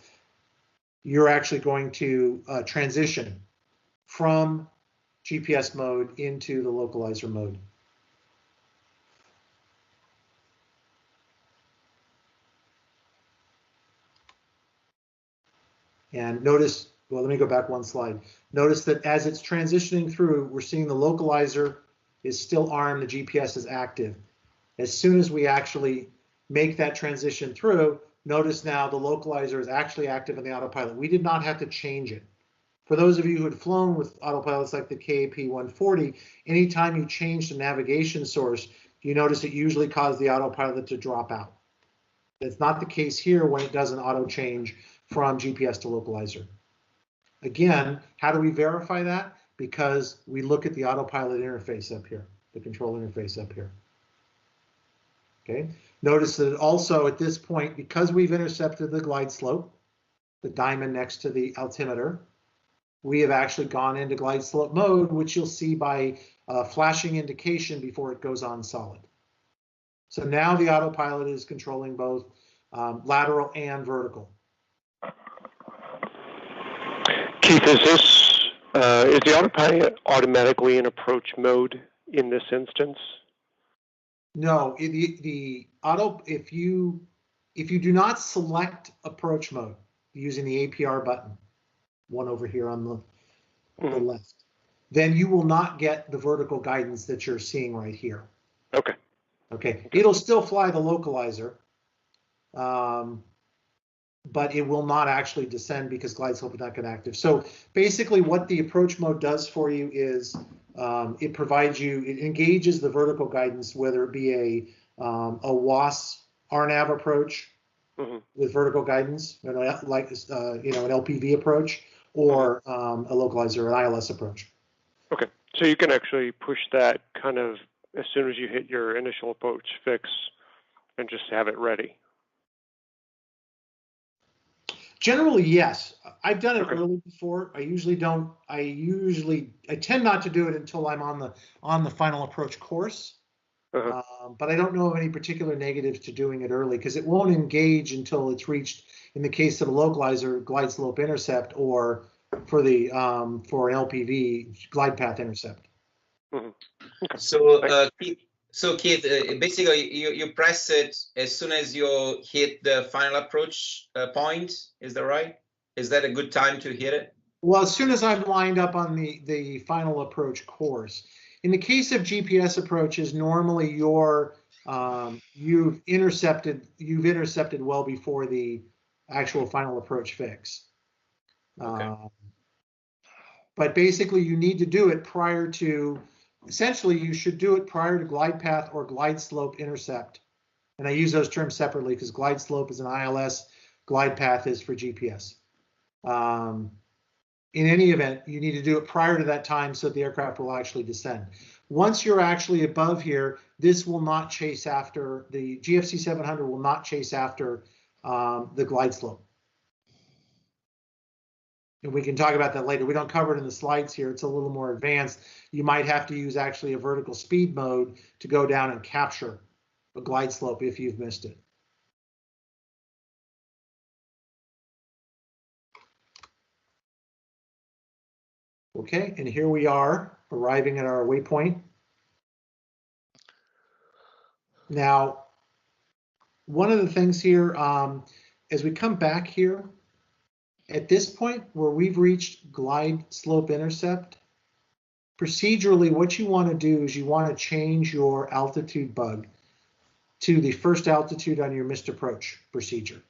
you're actually going to transition from GPS mode into the localizer mode. And notice, well, let me go back one slide. Notice that as it's transitioning through, we're seeing the localizer is still armed, the GPS is active. As soon as we actually make that transition through, notice now the localizer is actually active in the autopilot. We did not have to change it. For those of you who had flown with autopilots like the CAP 140, anytime you change the navigation source, you notice it usually caused the autopilot to drop out. That's not the case here when it does an auto change from GPS to localizer. Again, how do we verify that? Because we look at the autopilot interface up here, the control interface up here. Okay. Notice that also at this point, because we've intercepted the glide slope, the diamond next to the altimeter, we have actually gone into glide slope mode, which you'll see by flashing indication before it goes on solid. So now the autopilot is controlling both lateral and vertical. Keith, is the autopilot automatically in approach mode in this instance? No, the auto, if you do not select approach mode using the APR button, one over here on the left, then you will not get the vertical guidance that you're seeing right here. Okay. Okay, it'll still fly the localizer, but it will not actually descend because glide slope is not going active. So basically what the approach mode does for you is it provides you, it engages the vertical guidance, whether it be a WAS RNAV approach with vertical guidance, like an LPV approach, or a localizer or an ILS approach. Okay, so you can actually push that kind of as soon as you hit your initial approach fix and just have it ready. Generally, yes. I've done it Okay. early before. I usually don't. I tend not to do it until I'm on the final approach course. But I don't know of any particular negatives to doing it early because it won't engage until it's reached, in the case of a localizer, glide slope intercept, or for the for an LPV, glide path intercept. Okay. So Keith, basically you press it as soon as you hit the final approach point. Is that right? Is that a good time to hit it? Well, as soon as I'm lined up on the final approach course. In the case of GPS approaches, normally you've intercepted well before the actual final approach fix. Okay. But basically, you need to do it prior to. Essentially, you should do it prior to glide path or glide slope intercept. And I use those terms separately because glide slope is an ILS, glide path is for GPS. In any event, you need to do it prior to that time so the aircraft will actually descend. Once you're actually above here, this will not chase after, the GFC 700 will not chase after the glide slope. And we can talk about that later. We don't cover it in the slides here. It's a little more advanced. You might have to use actually a vertical speed mode to go down and capture a glide slope if you've missed it. Okay, and here we are arriving at our waypoint. Now, one of the things here, as we come back here, at this point where we've reached glide slope intercept, procedurally, what you want to do is you want to change your altitude bug to the first altitude on your missed approach procedure,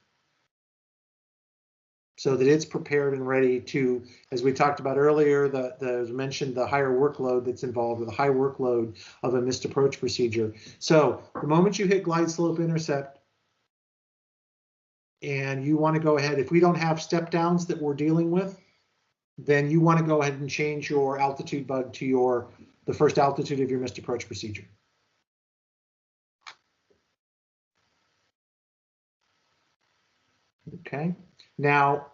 so that it's prepared and ready to, as we talked about earlier, as mentioned, the higher workload that's involved, with the high workload of a missed approach procedure. So the moment you hit glide slope intercept, and you want to go ahead, if we don't have step downs that we're dealing with, then you want to go ahead and change your altitude bug to the first altitude of your missed approach procedure. Okay, now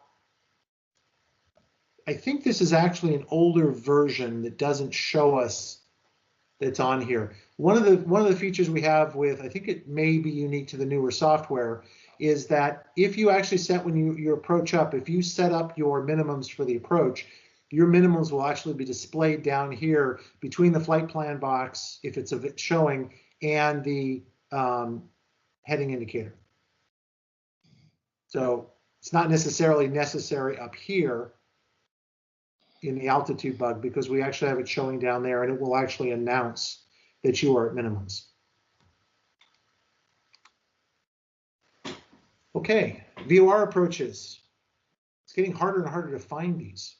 I think this is actually an older version that doesn't show us that's on here. One of the features we have with, I think it may be unique to the newer software, is that if you actually set, when you approach up, if you set up your minimums for the approach, your minimums will actually be displayed down here between the flight plan box, if it's showing, and the heading indicator. So it's not necessarily necessary up here in the altitude bug, because we actually have it showing down there, and it will actually announce that you are at minimums. Okay, VOR approaches. It's getting harder and harder to find these.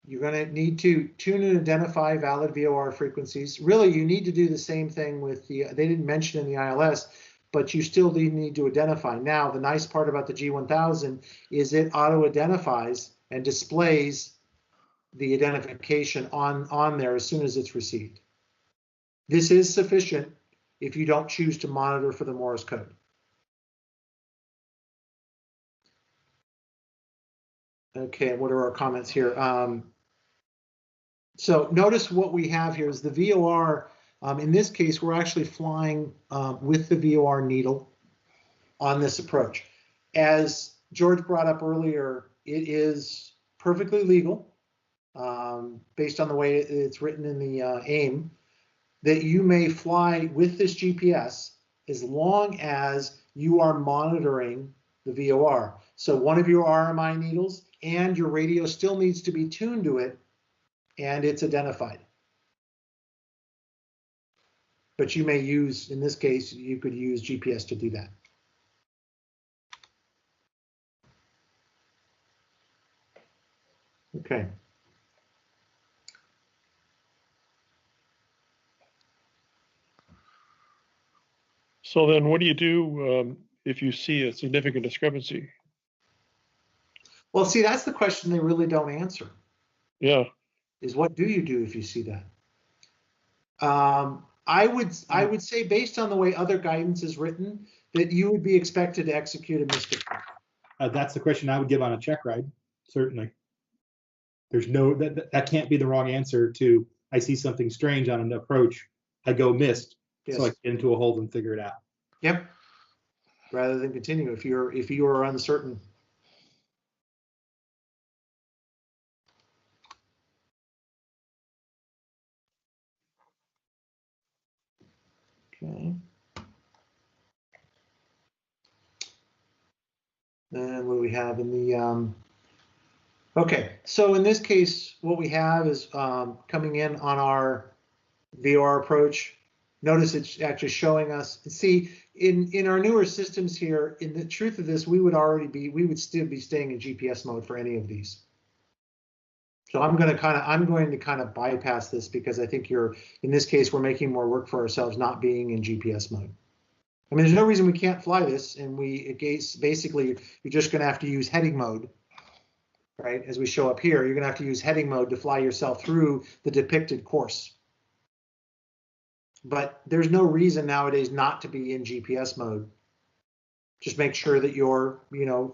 You're going to need to tune and identify valid VOR frequencies. Really, you need to do the same thing with the, they didn't mention in the ILS, but you still need to identify. Now, the nice part about the G1000 is it auto-identifies and displays the identification on there as soon as it's received. This is sufficient if you don't choose to monitor for the Morse code. Okay, what are our comments here? So notice what we have here is the VOR. In this case, we're actually flying with the VOR needle on this approach. As George brought up earlier, it is perfectly legal, based on the way it's written in the AIM, that you may fly with this GPS as long as you are monitoring the VOR. So one of your RMI needles and your radio still needs to be tuned to it, and it's identified. But you may use, in this case, you could use GPS to do that. Okay. So then what do you do if you see a significant discrepancy? Well, see, that's the question they really don't answer. Yeah. Is what do you do if you see that? I would say, based on the way other guidance is written, that you would be expected to execute a missed approach. That's the question I would give on a check ride, certainly. There's no, that can't be the wrong answer to, I see something strange on an approach, I go missed, Yes. so I get into a hold and figure it out. Yep. Rather than continue if you are uncertain. Okay. And what do we have in the okay, so in this case, what we have is coming in on our VOR approach. Notice it's actually showing us. See, in our newer systems here, in the truth of this, we would still be staying in GPS mode for any of these. So I'm going to kind of bypass this because I think in this case, we're making more work for ourselves not being in GPS mode. I mean, there's no reason we can't fly this, and basically you're just going to have to use heading mode. Right, as we show up here, you're going to have to use heading mode to fly yourself through the depicted course. But there's no reason nowadays not to be in GPS mode. Just make sure that you're,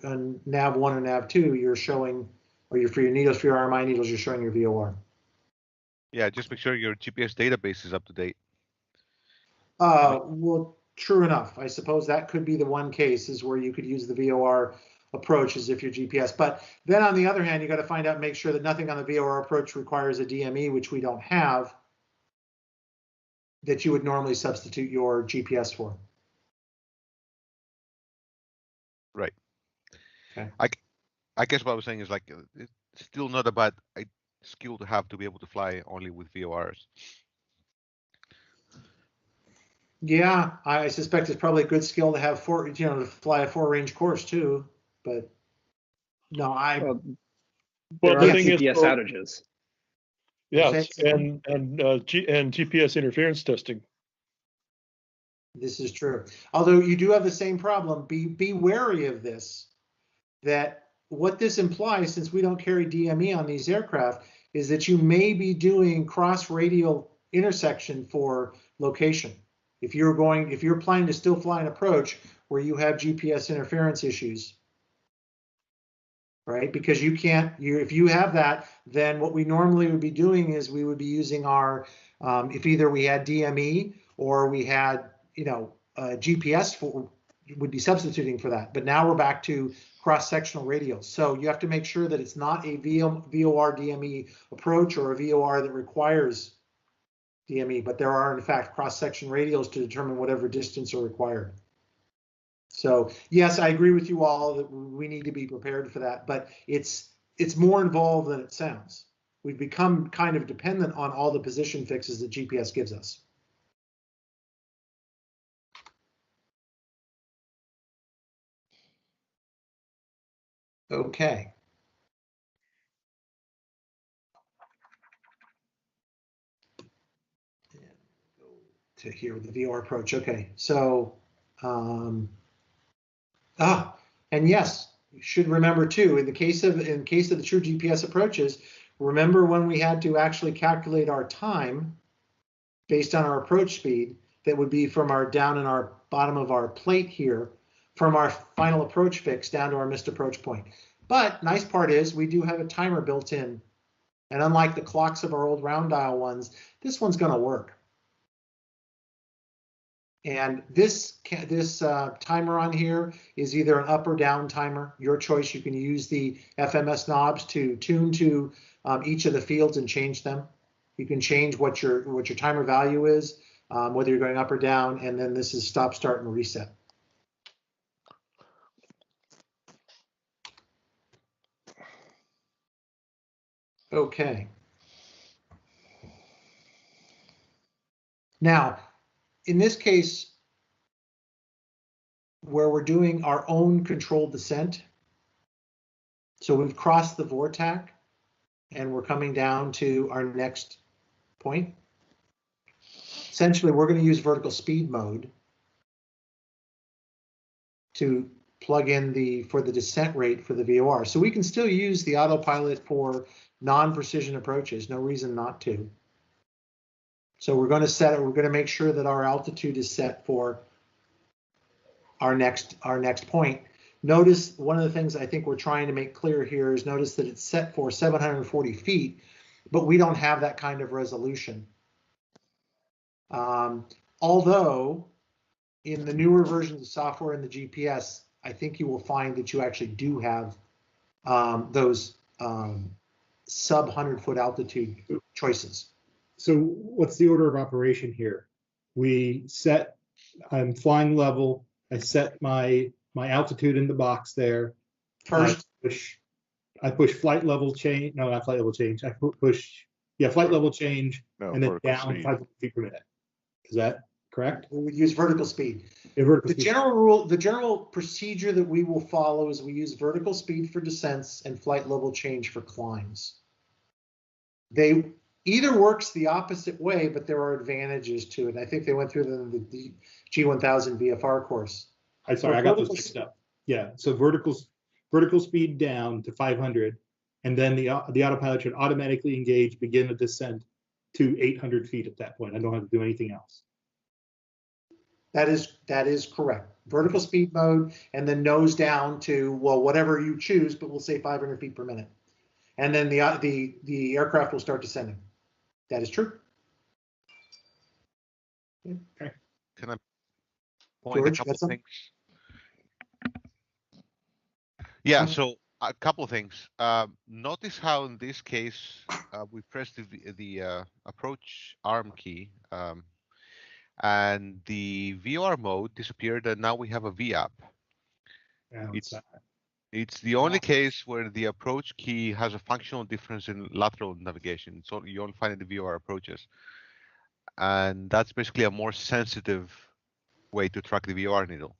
on nav 1 and nav 2, you're showing, or for your needles, for your RMI needles, you're showing your VOR. Yeah, just make sure your GPS database is up to date. Well, true enough. I suppose that could be the one case is where you could use the VOR approach as if you're GPS. But then on the other hand, you got to find out, make sure that nothing on the VOR approach requires a DME, which we don't have, that you would normally substitute your GPS for. Right. Okay. I guess what I was saying is, like, it's still not a bad skill to have to be able to fly only with VORs. Yeah, I suspect it's probably a good skill to have to fly a 4-range course too. But no, Well, the the thing is, GPS outages. yes, and GPS interference testing. This is true. Although you do have the same problem. Be wary of this. That what this implies, since we don't carry DME on these aircraft, is that you may be doing cross-radial intersection for location. If you're planning to still fly an approach where you have GPS interference issues, right? Because if you have that, then what we normally would be doing is we would be using our, if either we had DME or we had, GPS would be substituting for that. But now we're back to cross-sectional radials. So you have to make sure that it's not a VOR DME approach or a VOR that requires DME, but there are in fact cross-section radials to determine whatever distance are required. So yes, I agree with you all that we need to be prepared for that, but it's more involved than it sounds. We've become kind of dependent on all the position fixes that GPS gives us. Okay. To here with the VOR approach. Okay, so and yes, you should remember too, in case of the true GPS approaches, remember when we had to actually calculate our time based on our approach speed, that would be from our down in our bottom of our plate here, from our final approach fix down to our missed approach point. But nice part is we do have a timer built in, and unlike the clocks of our old round dial ones, this one's going to work. And this timer on here is either an up or down timer, your choice. You can use the FMS knobs to tune to each of the fields and change them. You can change what your timer value is, whether you're going up or down, and then this is stop, start, and reset. Okay. Now, in this case, where we're doing our own controlled descent, so we've crossed the vortac and we're coming down to our next point. Essentially, we're going to use vertical speed mode to plug in for the descent rate for the VOR. So we can still use the autopilot for non-precision approaches. No reason not to. So we're going to set it. We're going to make sure that our altitude is set for our next point. Notice one of the things I think we're trying to make clear here is notice that it's set for 740 feet, but we don't have that kind of resolution. Although in the newer versions of software in the GPS, I think you will find that you actually do have those sub 100-foot altitude choices. So what's the order of operation here? I'm flying level. I set my altitude in the box there. First, I push flight level change. No, not flight level change. I push, flight level change, and then down speed. 5 feet per minute. Is that correct? we would use vertical speed. Vertical The speed. general procedure that we will follow is we use vertical speed for descents and flight level change for climbs. They either works the opposite way, but there are advantages to it. I think they went through the G1000 VFR course. I'm sorry, I got those mixed up. Yeah, so vertical speed down to 500, and then the autopilot should automatically engage, begin a descent to 800 feet at that point. I don't have to do anything else. That is correct. Vertical speed mode, and then nose down to, well, whatever you choose, but we'll say 500 feet per minute. And then the aircraft will start descending. That is true. Okay. Can I point George, a couple got some? things? Yeah, so a couple of things. Notice how in this case we press the approach arm key, and the VOR mode disappeared, and now we have a VAP. Yeah, It's the only case where the approach key has a functional difference in lateral navigation. So you only find it in the VOR approaches. And that's basically a more sensitive way to track the VOR needle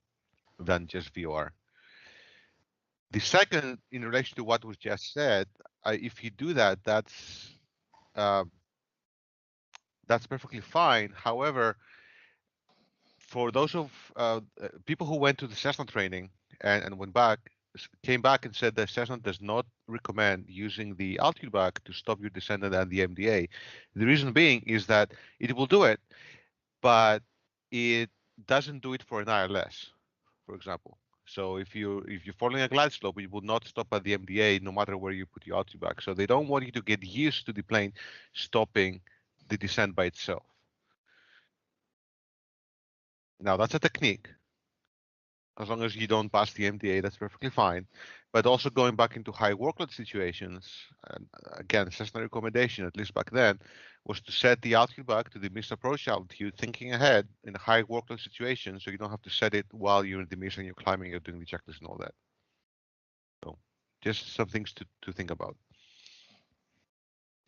than just VOR. The second, in relation to what was just said, if you do that, that's perfectly fine. However, for those of people who went to the Cessna training and came back and said that Cessna does not recommend using the altitude back to stop your descent and the MDA. The reason being is that it will do it, but it doesn't do it for an ILS, for example. So if you're following a glide slope, it will not stop at the MDA no matter where you put your altitude back. So they don't want you to get used to the plane stopping the descent by itself. Now that's a technique. As long as you don't pass the MDA, that's perfectly fine. But also going back into high workload situations, and again, Cessna recommendation, at least back then, was to set the altitude back to the missed approach altitude, thinking ahead in a high workload situation, so you don't have to set it while you're in the mist and you're climbing, you're doing the checklist and all that. So just some things to think about.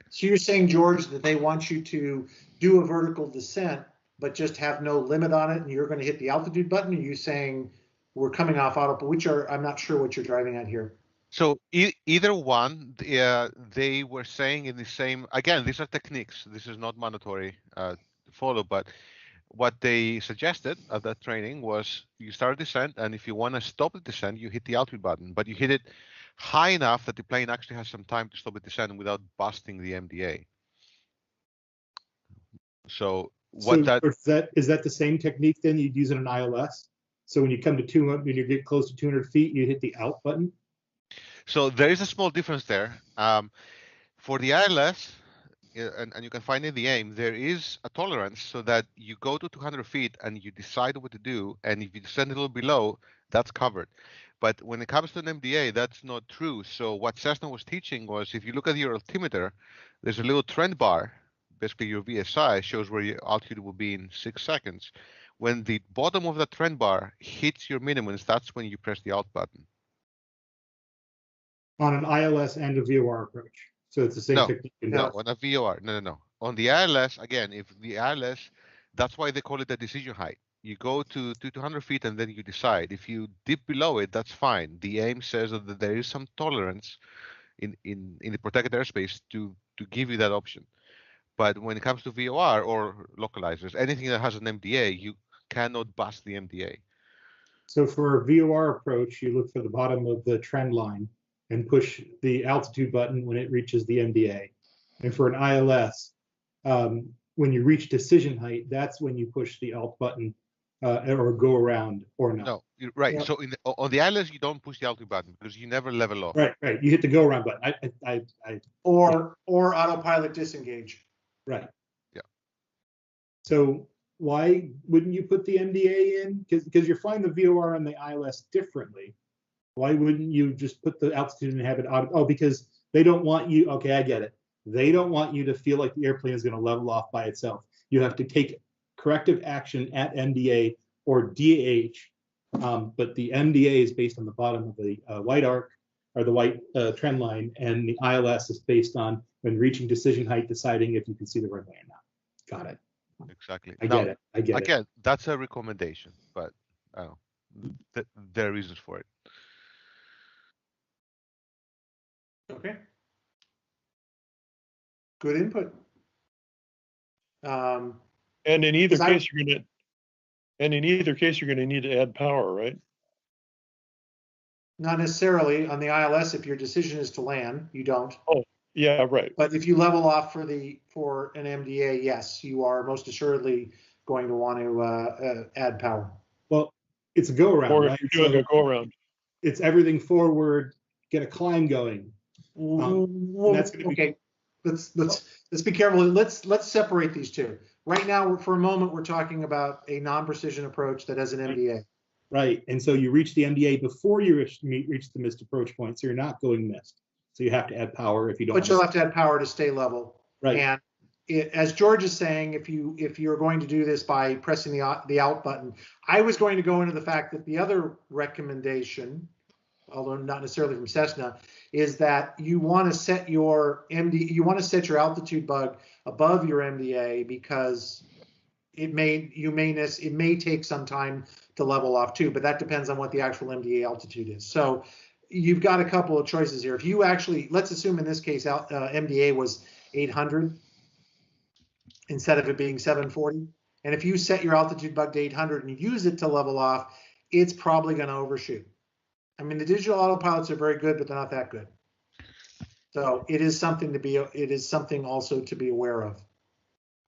So you're saying, George, that they want you to do a vertical descent, but just have no limit on it, and you're going to hit the altitude button? Are you saying we're coming off I'm not sure what you're driving at here. So either one, they were saying in the same, again, these are techniques. This is not mandatory to follow, but what they suggested at that training was you start a descent, and if you want to stop the descent, you hit the altitude button, but you hit it high enough that the plane actually has some time to stop the descent without busting the MDA. So is that the same technique then you'd use in an ILS? So when you come to 200, when you get close to 200 feet, you hit the out button? So there is a small difference there. For the ILS, and you can find in the AIM, there is a tolerance so that you go to 200 feet and you decide what to do, and if you descend a little below, that's covered. But when it comes to an MDA, that's not true. So what Cessna was teaching was, if you look at your altimeter, there's a little trend bar, basically your VSI, shows where your altitude will be in 6 seconds. When the bottom of the trend bar hits your minimums, that's when you press the alt button. On an ILS and a VOR approach. So it's the same technique. No, on a VOR. No. On the ILS, again, if the ILS, that's why they call it the decision height. You go to 200 feet and then you decide. If you dip below it, that's fine. The AIM says that there is some tolerance in the protected airspace to give you that option. But when it comes to VOR or localizers, anything that has an MDA, you cannot bust the MDA. So for a VOR approach, you look for the bottom of the trend line and push the altitude button when it reaches the MDA. And for an ILS, when you reach decision height, that's when you push the alt button or go around or not. No, you're right. Yeah. So on the islands, you don't push the altitude button because you never level off. Right. You hit the go around button. Or autopilot disengage. Right. Yeah. So why wouldn't you put the MDA in? Because you're flying the VOR and the ILS differently. Why wouldn't you just put the altitude and have it auto? Oh, because they don't want you. Okay, I get it. They don't want you to feel like the airplane is going to level off by itself. You have to take corrective action at MDA or DH. But the MDA is based on the bottom of the white arc or the white trend line, and the ILS is based on when reaching decision height, deciding if you can see the runway or not. Got it. Exactly. I get it. Again, that's a recommendation, but there are reasons for it. Okay. Good input. And in either 'cause I- case, you're gonna need to add power, right? Not necessarily on the ILS. If your decision is to land, you don't. Yeah, right. But if you level off for an MDA, yes, you are most assuredly going to want to add power. Well, it's a go around. Or Right? if you're doing a go around. It's everything forward, get a climb going. That's gonna be- Okay. Let's be careful. Let's separate these two. Right now, for a moment, we're talking about a non-precision approach that has an MDA. Right, and so you reach the MDA before you reach the missed approach point, so you're not going missed. So you have to add power if you don't. But you'll have to add power to stay level. Right. And as George is saying, if you're going to do this by pressing the out button, I was going to go into the fact that the other recommendation, although not necessarily from Cessna, is that you want to set your altitude bug above your MDA because it may take some time to level off too, but that depends on what the actual MDA altitude is. So you've got a couple of choices here. If you actually, let's assume in this case, MDA was 800 instead of it being 740. And if you set your altitude bug to 800 and use it to level off, it's probably going to overshoot. I mean, the digital autopilots are very good, but they're not that good. So it is something also to be aware of.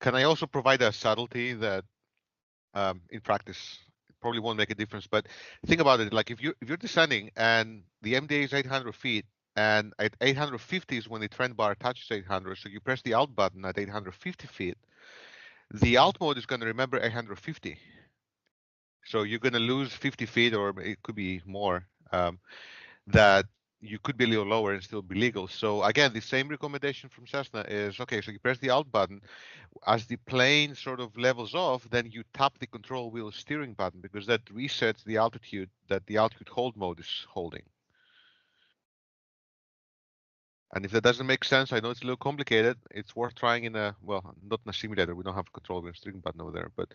Can I also provide a subtlety that in practice it probably won't make a difference, but think about it, like if you're descending and the MDA is 800 feet and at 850 is when the trend bar touches 800, so you press the alt button at 850 feet, the alt mode is going to remember 850. So you're going to lose 50 feet, or it could be more, that you could be a little lower and still be legal. So again, the same recommendation from Cessna is, okay, so you press the alt button. As the plane sort of levels off, then you tap the control wheel steering button because that resets the altitude that the altitude hold mode is holding. And if that doesn't make sense, I know it's a little complicated. It's worth trying in a, well, not in a simulator. We don't have a control wheel steering button over there, but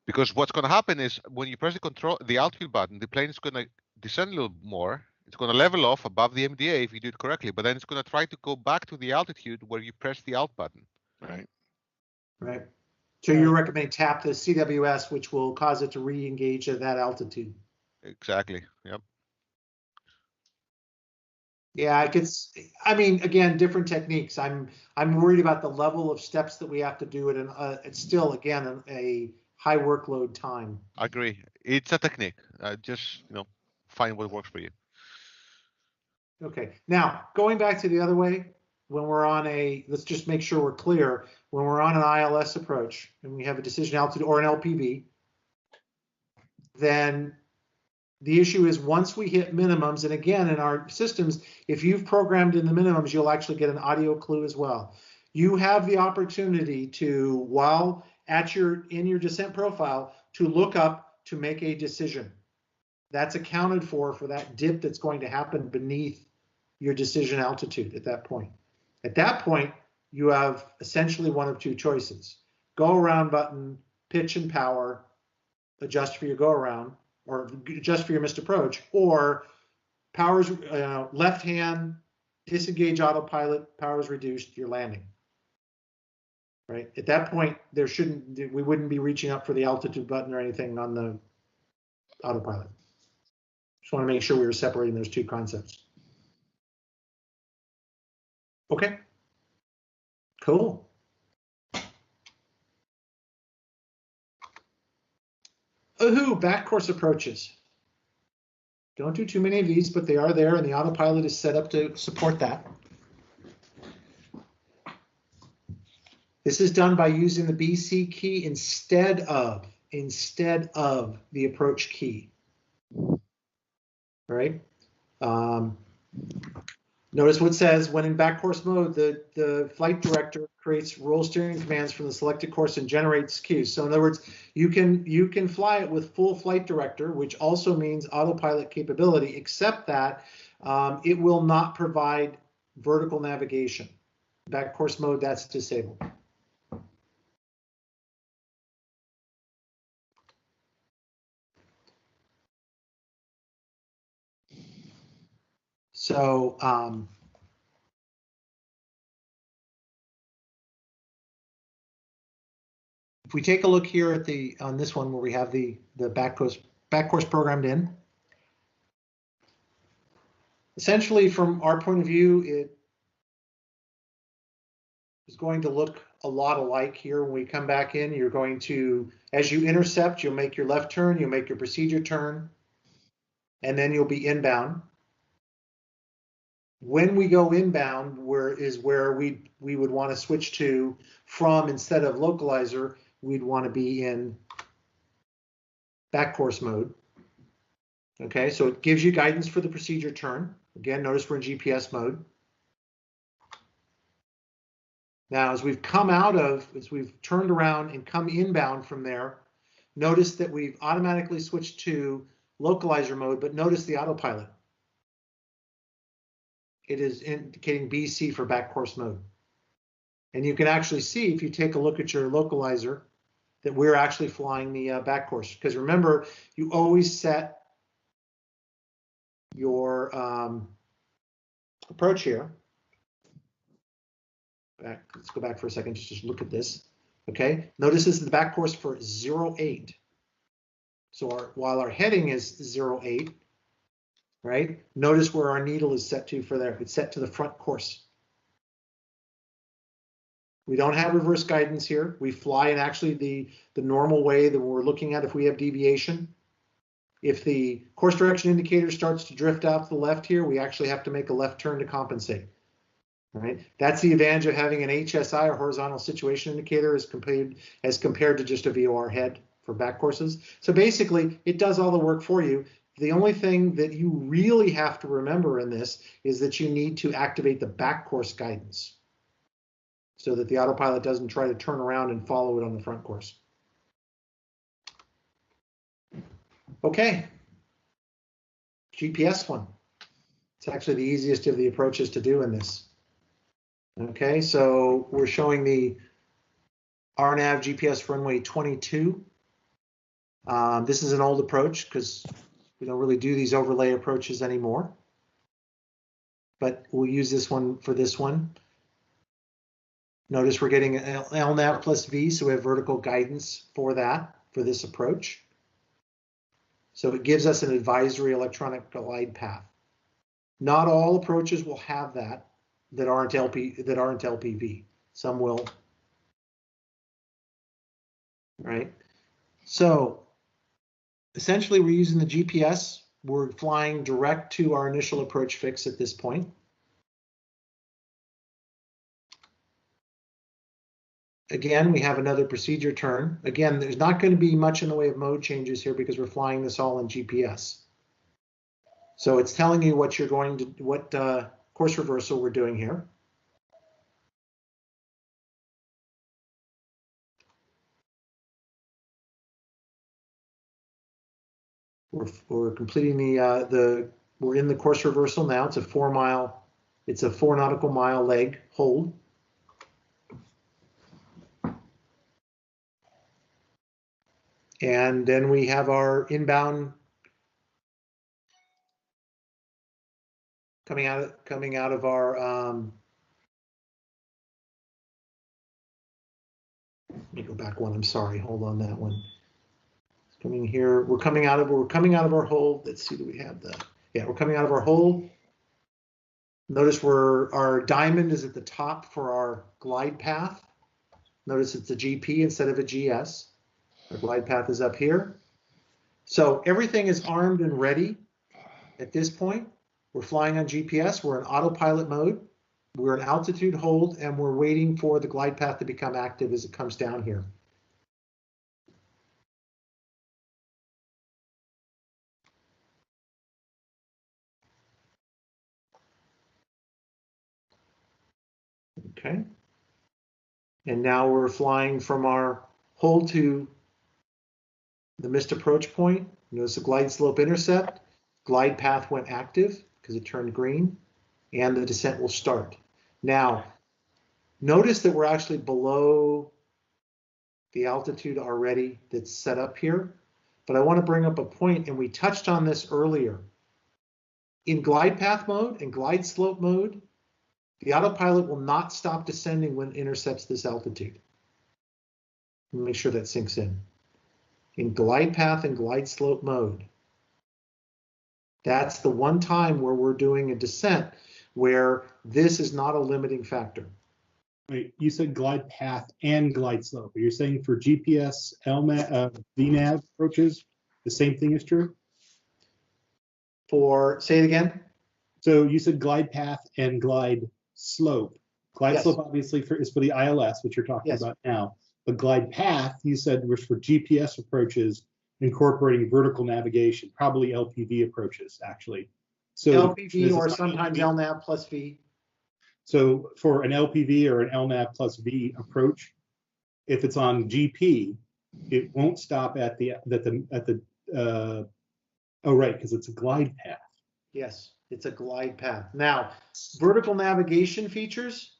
because what's going to happen is when you press the altitude button, the plane is going to descend a little more. It's going to level off above the MDA if you do it correctly, but then it's going to try to go back to the altitude where you press the alt button. Right. Right. So you're recommending tap the CWS, which will cause it to re-engage at that altitude. Exactly. Yep. Yeah, it gets. I mean, again, different techniques. I'm worried about the level of steps that we have to do it, and it's still again a high workload time. I agree. It's a technique. Just find what works for you. Okay. Now going back to the other way, when we're on let's just make sure we're clear. When we're on an ILS approach and we have a decision altitude or an LPV, then the issue is once we hit minimums, and again, in our systems, if you've programmed in the minimums, you'll actually get an audio clue as well. You have the opportunity to, while in your descent profile, to look up to make a decision. That's accounted for that dip that's going to happen beneath your decision altitude at that point. At that point, you have essentially one of two choices. Go around button, pitch and power, adjust for your go around, or adjust for your missed approach, or powers left hand, disengage autopilot, powers reduced, you're landing. Right? At that point, we wouldn't be reaching up for the altitude button or anything on autopilot. Just want to make sure we were separating those two concepts. Okay. Cool. Back course approaches. Don't do too many of these, but they are there, and the autopilot is set up to support that. This is done by using the BC key instead of the approach key. All right. Notice what it says: when in back course mode, the flight director creates roll steering commands from the selected course and generates cues. So in other words, you can fly it with full flight director, which also means autopilot capability, except that it will not provide vertical navigation. Back course mode, that's disabled. So if we take a look here at on this one where we have the back course programmed in, essentially from our point of view, it is going to look a lot alike here. When we come back in, you're going to, as you intercept, you'll make your left turn, you'll make your procedure turn, and then you'll be inbound. When we go inbound, where we would want to switch to from, instead of localizer, we'd want to be in back course mode. Okay, so it gives you guidance for the procedure turn. Again, notice we're in GPS mode. Now, as we've turned around and come inbound from there, notice that we've automatically switched to localizer mode, but notice the autopilot. It is indicating BC for back course mode. And you can actually see, if you take a look at your localizer, that we're actually flying the back course. Because remember, you always set your approach here. Let's go back for a second, just look at this. Okay, notice this is the back course for 08. So while our heading is 08, right? Notice where our needle is set to for there. It's set to the front course. We don't have reverse guidance here. We fly in actually the normal way that we're looking at if we have deviation. If the course direction indicator starts to drift out to the left here, we actually have to make a left turn to compensate. All right, that's the advantage of having an HSI, or horizontal situation indicator, as compared to just a VOR head for back courses. So basically, it does all the work for you. The only thing that you really have to remember in this is that you need to activate the back course guidance so that the autopilot doesn't try to turn around and follow it on the front course. Okay, GPS one. It's actually the easiest of the approaches to do in this. Okay, so we're showing the RNAV GPS runway 22. This is an old approach because we don't really do these overlay approaches anymore. But we'll use this one for this one. Notice we're getting LNAV plus V, so we have vertical guidance for that, for this approach. So it gives us an advisory electronic glide path. Not all approaches will have that aren't LPV. Some will. Right? So essentially we're using the GPS. We're flying direct to our initial approach fix at this point. Again, we have another procedure turn. Again, there's not going to be much in the way of mode changes here because we're flying this all in GPS. So it's telling you what course reversal we're doing here. We're completing we're in the course reversal now. It's a 4 nautical mile leg hold. And then we have our inbound coming out of our let me go back one. I'm sorry. Hold on that one. Coming here, we're coming out of our hold. Let's see, do we have the, yeah, we're coming out of our hold. Notice our diamond is at the top for our glide path. Notice it's a GP instead of a GS. Our glide path is up here. So everything is armed and ready at this point. We're flying on GPS. We're in autopilot mode. We're in altitude hold, and we're waiting for the glide path to become active as it comes down here. Okay. And now we're flying from our hold to the missed approach point. Notice the glide slope intercept. Glide path went active because it turned green, and the descent will start. Now, notice that we're actually below the altitude already that's set up here, but I want to bring up a point, and we touched on this earlier. In glide path mode and glide slope mode, the autopilot will not stop descending when it intercepts this altitude. Make sure that sinks in. In glide path and glide slope mode, that's the one time where we're doing a descent where this is not a limiting factor. Wait, you said glide path and glide slope. You're saying for GPS, LMAV, VNAV approaches, the same thing is true? Say it again. So you said glide path and glide slope. Glide Yes. slope obviously is for the ILS, which you're talking Yes. about now. But glide path, you said, was for GPS approaches incorporating vertical navigation, probably LPV approaches, actually. So LPV or sometimes LNAV plus V. So for an LPV or an LNAV plus V approach, if it's on GP, it won't stop at the oh right, because it's a glide path. Yes, it's a glide path. Now, vertical navigation features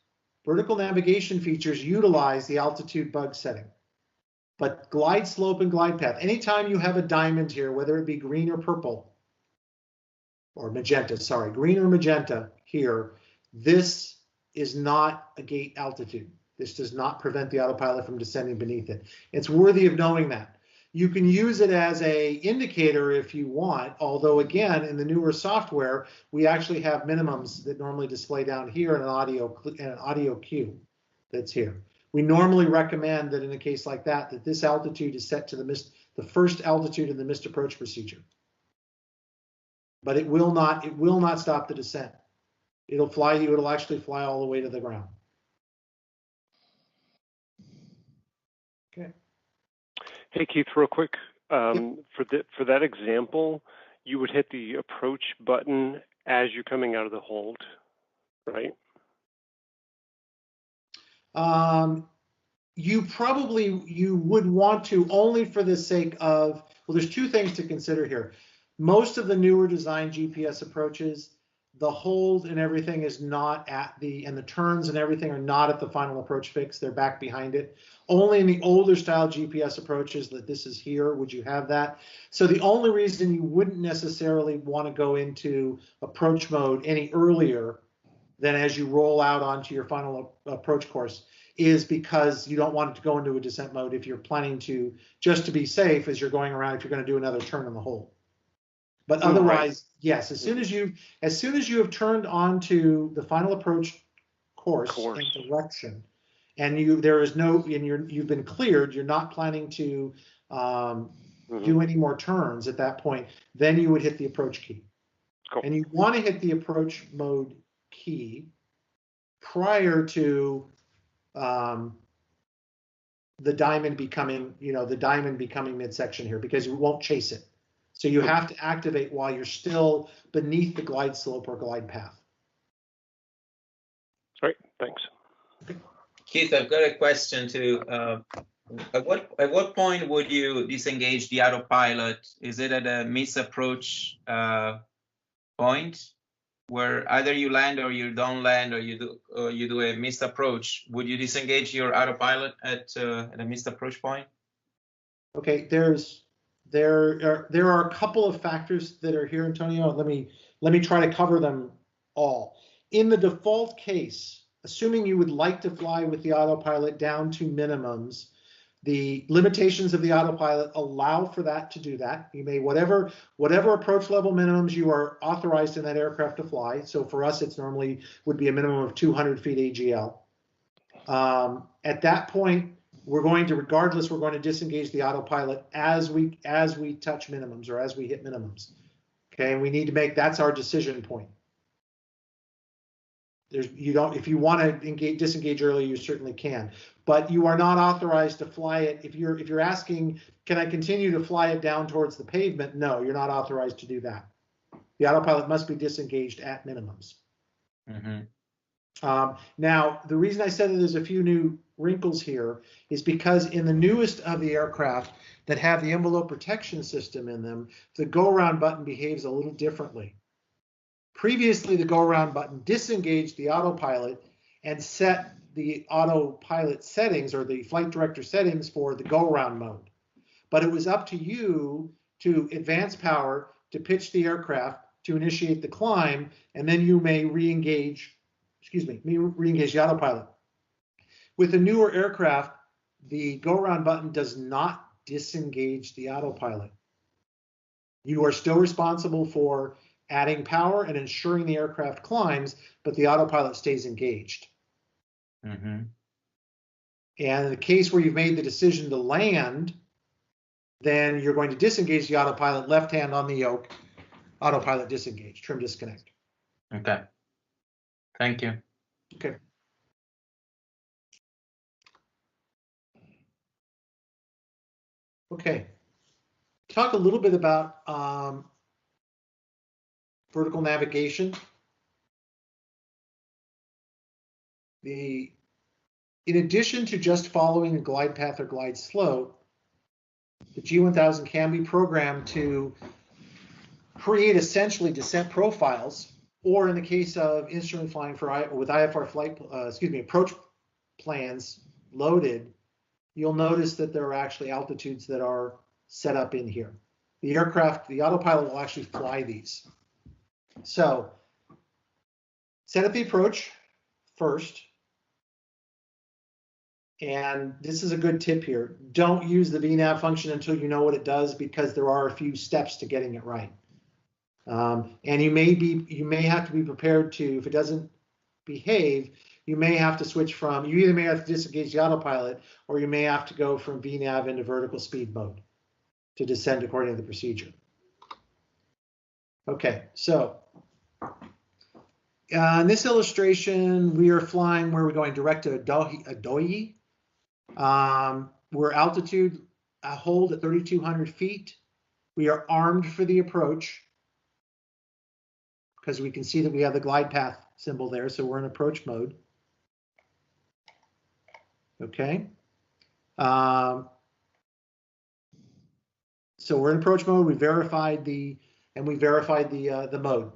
utilize the altitude bug setting. But glide slope and glide path, anytime you have a diamond here, whether it be green or purple, or magenta, sorry, green or magenta here, this is not a gate altitude. This does not prevent the autopilot from descending beneath it. It's worthy of knowing that. You can use it as a indicator if you want, although again, in the newer software, we actually have minimums that normally display down here in an audio cue that's here. We normally recommend that in a case like that this altitude is set to the first altitude in the missed approach procedure. But it will not stop the descent. It'll actually fly all the way to the ground. Okay. Hey Keith, real quick, Yep. for that example, you would hit the approach button as you're coming out of the hold, right? You would want to, only for the sake of, well, there's two things to consider here. Most of the newer design GPS approaches, the hold and everything is not at and the turns and everything are not at the final approach fix. They're back behind it. Only in the older style GPS approaches that this is here would you have that. So the only reason you wouldn't necessarily want to go into approach mode any earlier than as you roll out onto your final approach course is because you don't want it to go into a descent mode if you're planning to, just to be safe as you're going around, if you're going to do another turn in the hold. But otherwise, right. Yes, as soon as you have turned onto the final approach course. And direction, and you've been cleared, you're not planning to do any more turns at that point, then you would hit the approach key. Cool. And you want to hit the approach mode key prior to the diamond becoming midsection here, because you won't chase it. So you have to activate while you're still beneath the glide slope or glide path. Great, thanks. Okay. Keith, I've got a question too. At what point would you disengage the autopilot? Is it at a misapproach point, where either you land or you don't land, or you do a missed approach? Would you disengage your autopilot at a missed approach point? Okay, there are a couple of factors that are here, Antonio. Let me try to cover them all. In the default case, assuming you would like to fly with the autopilot down to minimums, The limitations of the autopilot allow for that to do that. You may, whatever approach level minimums you are authorized in that aircraft to fly. So for us, it's normally would be a minimum of 200 feet AGL. At that point, we're going to disengage the autopilot as we touch minimums or as we hit minimums. Okay, and we need to make, that's our decision point. If you want to disengage early, you certainly can, but you are not authorized to fly it. If you're asking, can I continue to fly it down towards the pavement? No, you're not authorized to do that. The autopilot must be disengaged at minimums. Now, the reason I said that there's a few new wrinkles here is because in the newest of the aircraft that have the envelope protection system in them, the go-around button behaves a little differently. Previously, the go-around button disengaged the autopilot and set the autopilot settings or the flight director settings for the go-around mode. But it was up to you to advance power, to pitch the aircraft, to initiate the climb, and then you may re-engage the autopilot. With the newer aircraft, the go-around button does not disengage the autopilot. You are still responsible for adding power and ensuring the aircraft climbs, but the autopilot stays engaged. And in the case where you've made the decision to land, then you're going to disengage the autopilot, left hand on the yoke, autopilot disengage, trim disconnect. Okay. Thank you. Okay. Okay. Talk a little bit about vertical navigation. In addition to just following a glide path or glide slope, the G1000 can be programmed to create essentially descent profiles, or in the case of instrument flying with IFR flight, approach plans loaded, you'll notice that there are actually altitudes that are set up in here. The autopilot will actually fly these. So set up the approach first. And this is a good tip here. Don't use the VNav function until you know what it does, because there are a few steps to getting it right. And you may have to be prepared to, if it doesn't behave, you may have to switch from, you either may have to disengage the autopilot, or you may have to go from VNav into vertical speed mode to descend according to the procedure. Okay, so in this illustration, we are flying where we're going direct to Adoyi. We're altitude hold at 3,200 feet. We are armed for the approach because we can see that we have the glide path symbol there, so we're in approach mode. Okay. So we're in approach mode. We verified the mode.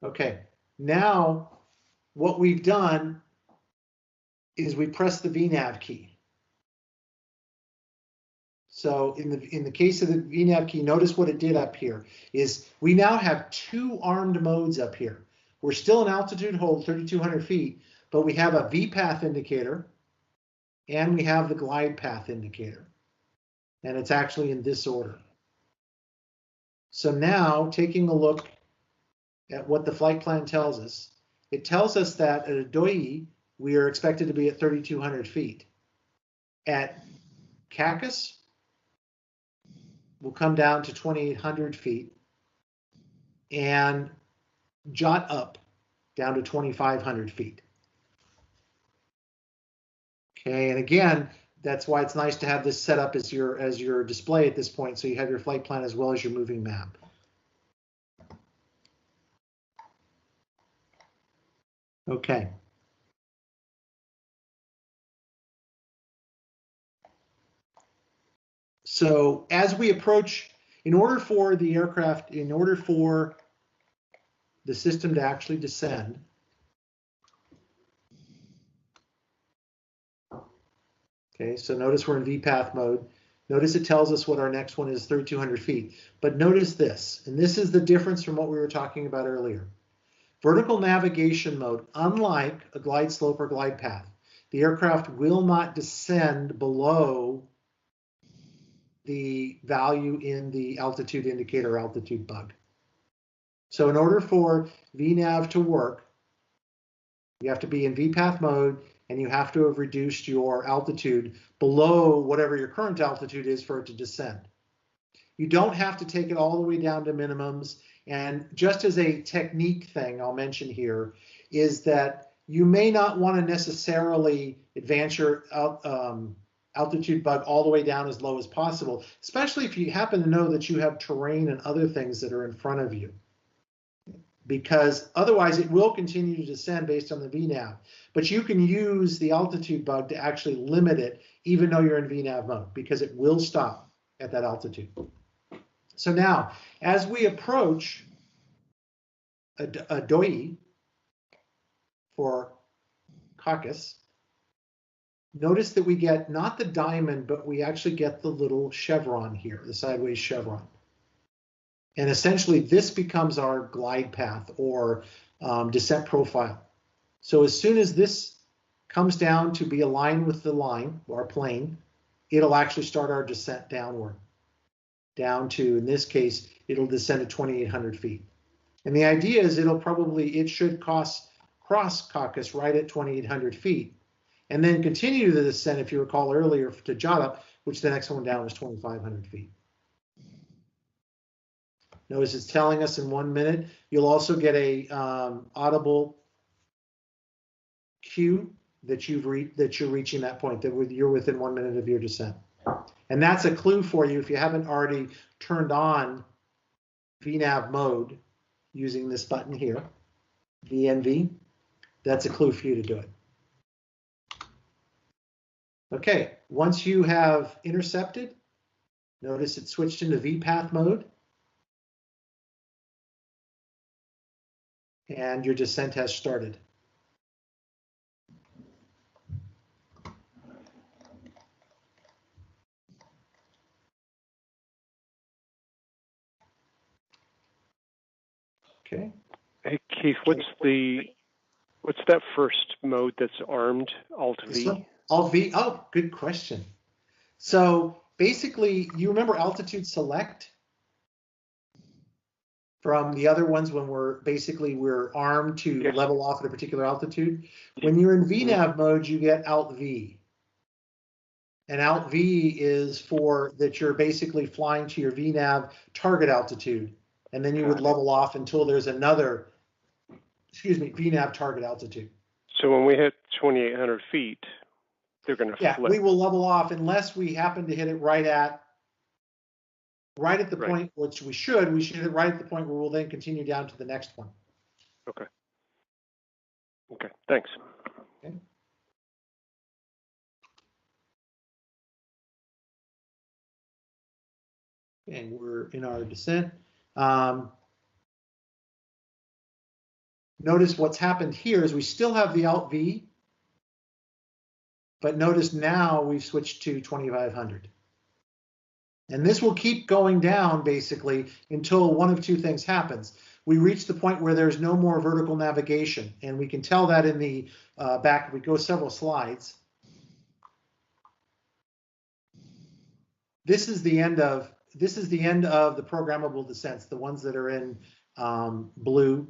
Okay. Now, what we've done is we press the VNav key. So in the case of the VNav key, notice what it did up here is we now have two armed modes up here. We're still in altitude hold, 3,200 feet, but we have a VPath indicator and we have the glide path indicator. And it's actually in this order. So now, taking a look at what the flight plan tells us, it tells us that at Adoyi, we are expected to be at 3,200 feet. At Cacus, we'll come down to 2,800 feet and jot up down to 2,500 feet. Okay, and again, that's why it's nice to have this set up as your display at this point, so you have your flight plan as well as your moving map. Okay. So as we approach, in order for the system to actually descend, okay, so notice we're in VPath mode. Notice it tells us what our next one is, 3,200 feet. But notice this, and this is the difference from what we were talking about earlier. Vertical navigation mode, unlike a glide slope or glide path, the aircraft will not descend below the value in the altitude indicator altitude bug. So in order for VNAV to work, you have to be in VPath mode and you have to have reduced your altitude below whatever your current altitude is for it to descend. You don't have to take it all the way down to minimums. And just as a technique thing I'll mention here is that you may not want to necessarily advance your altitude bug all the way down as low as possible, especially if you happen to know that you have terrain and other things that are in front of you, because otherwise it will continue to descend based on the VNAV. But you can use the altitude bug to actually limit it even though you're in VNAV mode, because it will stop at that altitude. So now, as we approach a DOI for caucus, notice that we get not the diamond, but we actually get the little chevron here, the sideways chevron. And essentially this becomes our glide path or descent profile. So as soon as this comes down to be aligned with the line, our plane, it'll actually start our descent downward, down to, in this case, it'll descend to 2,800 feet. And the idea is it should cross caucus right at 2,800 feet, and then continue the descent, if you recall earlier, to Jada, which the next one down was 2,500 feet. Notice it's telling us in 1 minute. You'll also get a audible cue that you're reaching that point, that you're within 1 minute of your descent. And that's a clue for you if you haven't already turned on VNAV mode using this button here, VNV. That's a clue for you to do it. Okay, once you have intercepted, notice it switched into VPath mode. And your descent has started. Okay. Hey Keith, what's that first mode that's armed? Alt V? Alt V. Oh, good question. So basically, you remember altitude select from the other ones when we're armed to level off at a particular altitude. When you're in VNAV mode, you get Alt V. And Alt V is for that you're basically flying to your VNAV target altitude. And then you would level off until there's another, VNAV target altitude. So when we hit 2,800 feet, they're going to flip. Yeah, we will level off unless we happen to hit it right at the point, which we should hit it right at the point where we'll then continue down to the next one. Okay. Okay, thanks. Okay. And we're in our descent. Notice what's happened here is we still have the Alt V, but notice now we've switched to 2,500. And this will keep going down basically until one of two things happens. We reach the point where there's no more vertical navigation, and we can tell that in the back. We go several slides. This is the end of the programmable descents, the ones that are in blue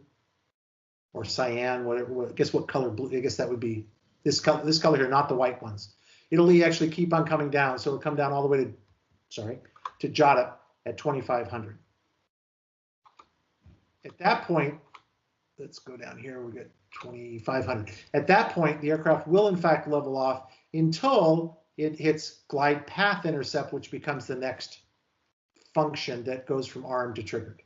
or cyan, whatever. Guess what color blue? I guess that would be this color here, not the white ones. It'll actually keep on coming down, so it'll come down all the way to Jada at 2,500. At that point, let's go down here. We get 2,500. At that point, the aircraft will in fact level off until it hits glide path intercept, which becomes the next function that goes from armed to triggered.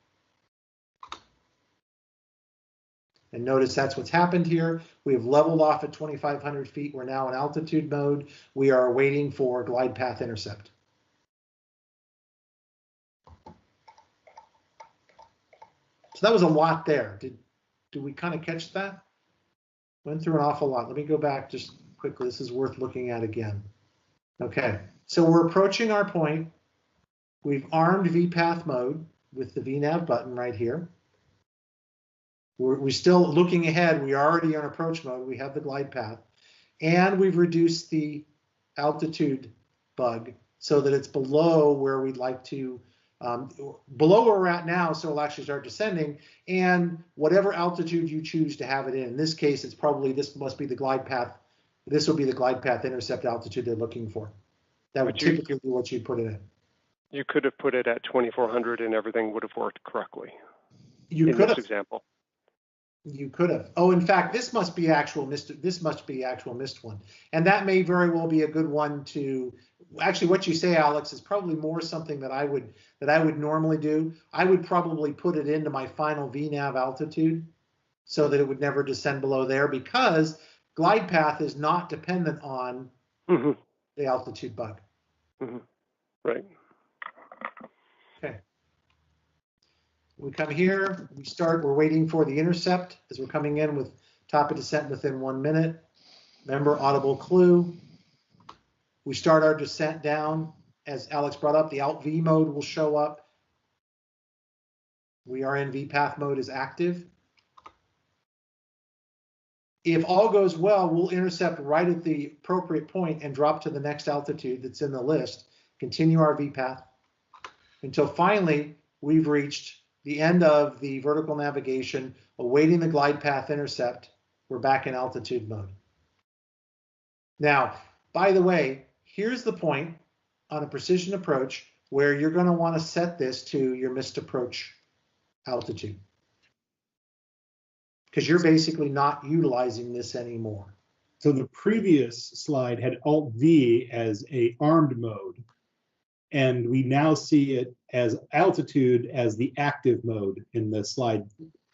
And notice that's what's happened here. We have leveled off at 2,500 feet. We're now in altitude mode. We are waiting for glide path intercept. So that was a lot there. Did we kind of catch that? Went through an awful lot. Let me go back just quickly. This is worth looking at again. Okay, so we're approaching our point. We've armed VPath mode with the VNAV button right here. We're still looking ahead. We are already on approach mode. We have the glide path. and we've reduced the altitude bug so that it's below where we'd like to, below where we're at now, so it'll actually start descending, and whatever altitude you choose to have it in this case, it's probably, this must be the glide path, this will be the glide path intercept altitude they're looking for. That would typically be what you'd put it in. You could have put it at 2400 and everything would have worked correctly. You in could this have. example. You could have. Oh, in fact, this must be actual missed. This must be actual missed one, and that may very well be a good one to. Actually, what you say, Alex, is probably more something that I would normally do. I would probably put it into my final VNAV altitude, so that it would never descend below there, because glide path is not dependent on the altitude bug. Right. Okay. We come here, we start, we're waiting for the intercept as we're coming in with top of descent within 1 minute. Remember, audible clue. We start our descent down. As Alex brought up, the alt V mode will show up. We are in VPath mode is active. If all goes well, we'll intercept right at the appropriate point and drop to the next altitude that's in the list, continue our VPath until finally we've reached the end of the vertical navigation, awaiting the glide path intercept. We're back in altitude mode. Now, by the way, here's the point on a precision approach where you're going to want to set this to your missed approach altitude, because you're basically not utilizing this anymore. So the previous slide had Alt V as a armed mode, and we now see it as altitude as the active mode in the slide.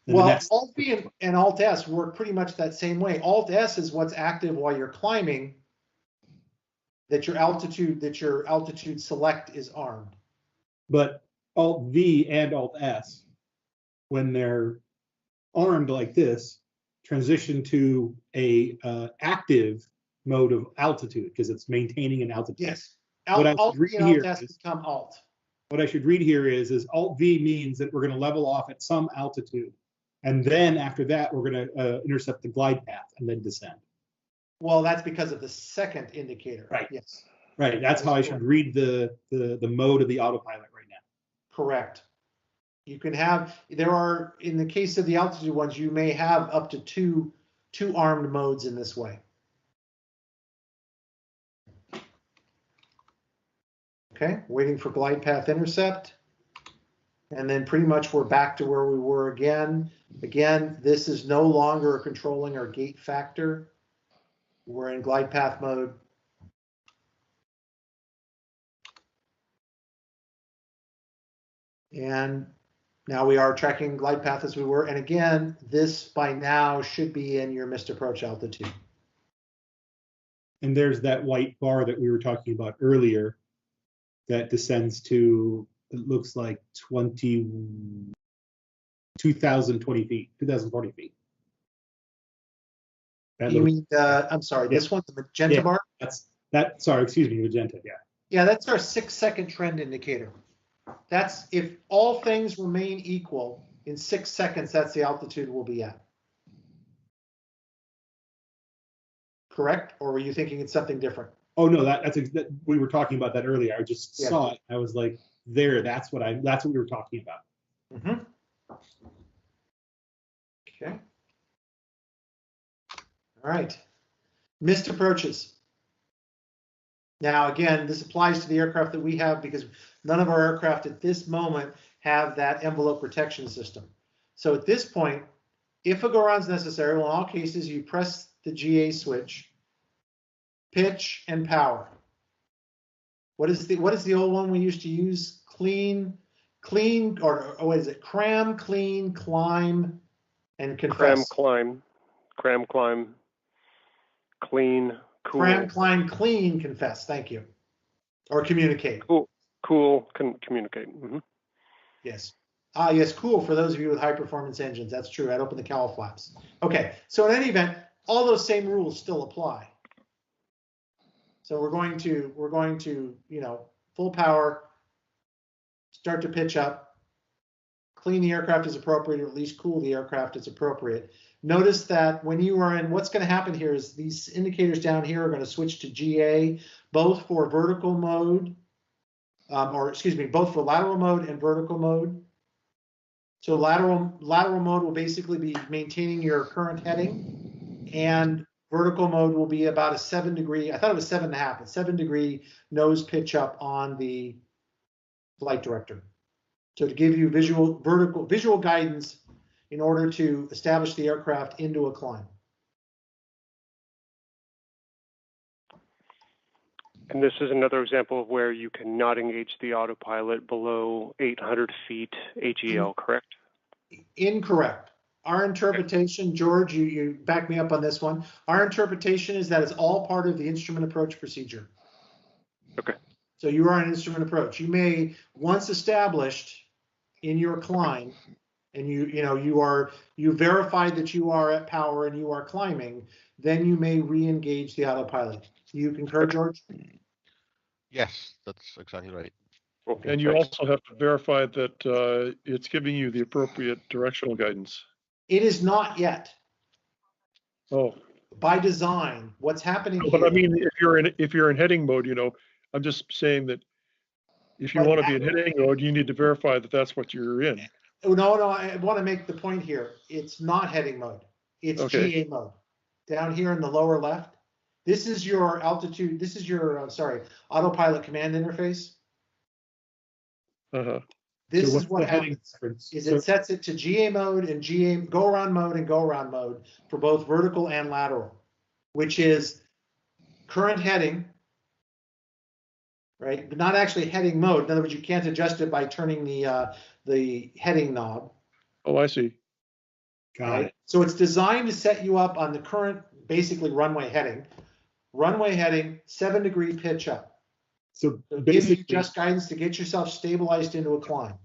Well, Alt V and Alt S work pretty much that same way. Alt S is what's active while you're climbing, that your altitude select is armed. But Alt V and Alt S, when they're armed like this, transition to a active mode of altitude, because it's maintaining an altitude. Yes. Alt V and Alt S become Alt. What I should read here is Alt V means that we're going to level off at some altitude, and then after that we're going to intercept the glide path and then descend. Well, that's because of the second indicator. Right. Yes. Right. That's how I should read the mode of the autopilot right now. Correct. You can have, there are, in the case of the altitude ones, you may have up to two armed modes in this way. Okay, waiting for glide path intercept. And then pretty much we're back to where we were again. Again, this is no longer controlling our gate factor. We're in glide path mode. And now we are tracking glide path as we were. And again, this by now should be in your missed approach altitude. And there's that white bar that we were talking about earlier that descends to, it looks like 2,020 feet, 2,040 feet. You mean, I'm sorry, this one, the magenta bar? Sorry, excuse me, magenta, yeah. Yeah, that's our 6-second trend indicator. That's if all things remain equal in 6 seconds, that's the altitude we'll be at. Correct? Or were you thinking it's something different? Oh no, we were talking about that earlier. I just saw it. I was like, that's what we were talking about. Mm-hmm. Okay. All right. Missed approaches. Now, again, this applies to the aircraft that we have because none of our aircraft at this moment have that envelope protection system. So at this point, if a go-around is necessary, well, in all cases, you press the GA switch, pitch, and power. What is the old one we used to use? Clean, or what is it? Cram, clean, climb, and confess. Cram, climb, clean, cool. Cram, climb, clean, confess. Thank you. Or communicate. Cool, communicate. Mm-hmm. Yes. Yes, cool for those of you with high performance engines. That's true. I'd open the cowl flaps. Okay, so in any event, all those same rules still apply. So we're going to, full power, start to pitch up, clean the aircraft as appropriate, or at least cool the aircraft as appropriate. Notice that when you are in, what's going to happen here is these indicators down here are going to switch to GA, both for vertical mode, both for lateral mode and vertical mode. So lateral mode will basically be maintaining your current heading, and vertical mode will be about a 7 degree, I thought it was 7.5, but 7 degree nose pitch up on the flight director. So to give you visual guidance in order to establish the aircraft into a climb. And this is another example of where you cannot engage the autopilot below 800 feet AGL, correct? Incorrect. Our interpretation, George, you back me up on this one. Our interpretation is that it's all part of the instrument approach procedure. Okay. So you are an instrument approach. You may, once established in your climb, and you verified that you are at power and you are climbing, then you may re-engage the autopilot. You concur, George? Yes, that's exactly right. Okay, And you thanks. also have to verify that it's giving you the appropriate directional guidance. It is not yet. Oh, By design, what's happening but here, I mean, if you're in heading mode, I'm just saying that if you But want to be in heading mode, you need to verify that that's what you're in. no, I want to make the point here. It's not heading mode. It's Okay. GA mode. Down here in the lower left, this is your altitude. This is your, autopilot command interface. Uh-huh. This So is what what's the heading happens. difference? Is So- it sets it to GA mode and GA go around mode and go around mode for both vertical and lateral, which is current heading, right? But not actually heading mode. In other words, you can't adjust it by turning the heading knob. Oh, I see. Got Right? it. So it's designed to set you up on the current, basically runway heading. Runway heading, 7 degree pitch up. So So it gives you basically, just guidance to get yourself stabilized into a climb.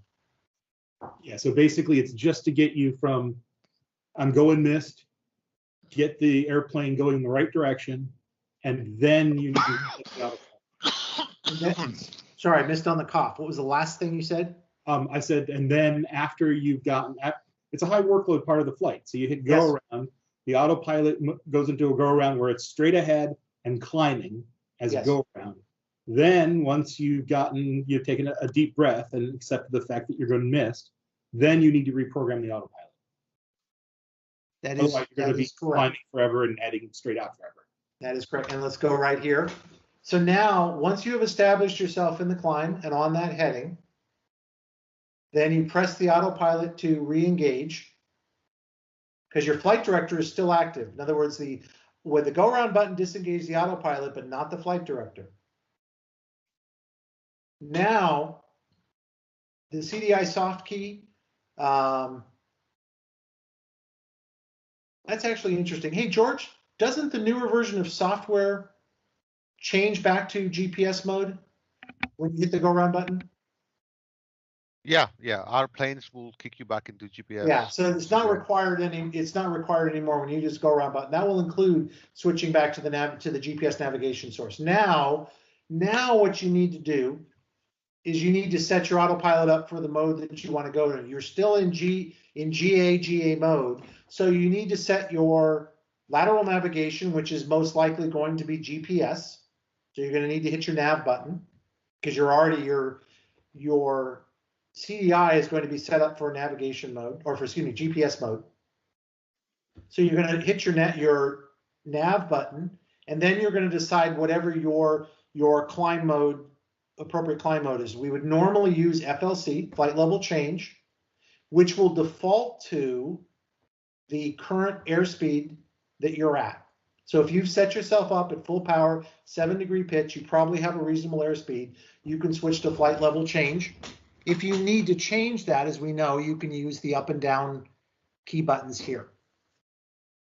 yeah. So basically, it's just to get you from I'm going missed, get the airplane going in the right direction, and then you need to get the autopilot. And then- sorry, I missed on the cough. What was the last thing you said? I said, and then after you've gotten, it's a high workload part of the flight. So you hit go around, the autopilot goes into a go around where it's straight ahead and climbing as a Yes. go around. Then once you've taken a deep breath and accepted the fact that you're going to miss, then you need to reprogram the autopilot. That is, Otherwise, you're going to be correct. climbing forever and heading straight out forever. That is correct. And let's go right here. So now, once you have established yourself in the climb and on that heading, then you press the autopilot to re-engage because your flight director is still active. In other words, with the go around button disengage the autopilot, but not the flight director. Now, the CDI soft key, that's actually interesting. Hey, George, doesn't the newer version of software change back to GPS mode when you hit the go around button? Yeah. Our planes will kick you back into GPS. Yeah, so it's not required anymore when you just go around button. That will include switching back to the GPS navigation source. Now what you need to do is you need to set your autopilot up for the mode that you want to go to. You're still in GA mode, so you need to set your lateral navigation, which is most likely going to be GPS. So you're going to need to hit your nav button because your CDI is going to be set up for navigation mode, or for GPS mode. So you're going to hit your nav button, and then you're going to decide whatever your climb mode, appropriate climb mode is. We would normally use FLC, flight level change, which will default to the current airspeed that you're at. So if you've set yourself up at full power, 7 degree pitch, you probably have a reasonable airspeed. You can switch to flight level change. If you need to change that, as we know, you can use the up and down key buttons here.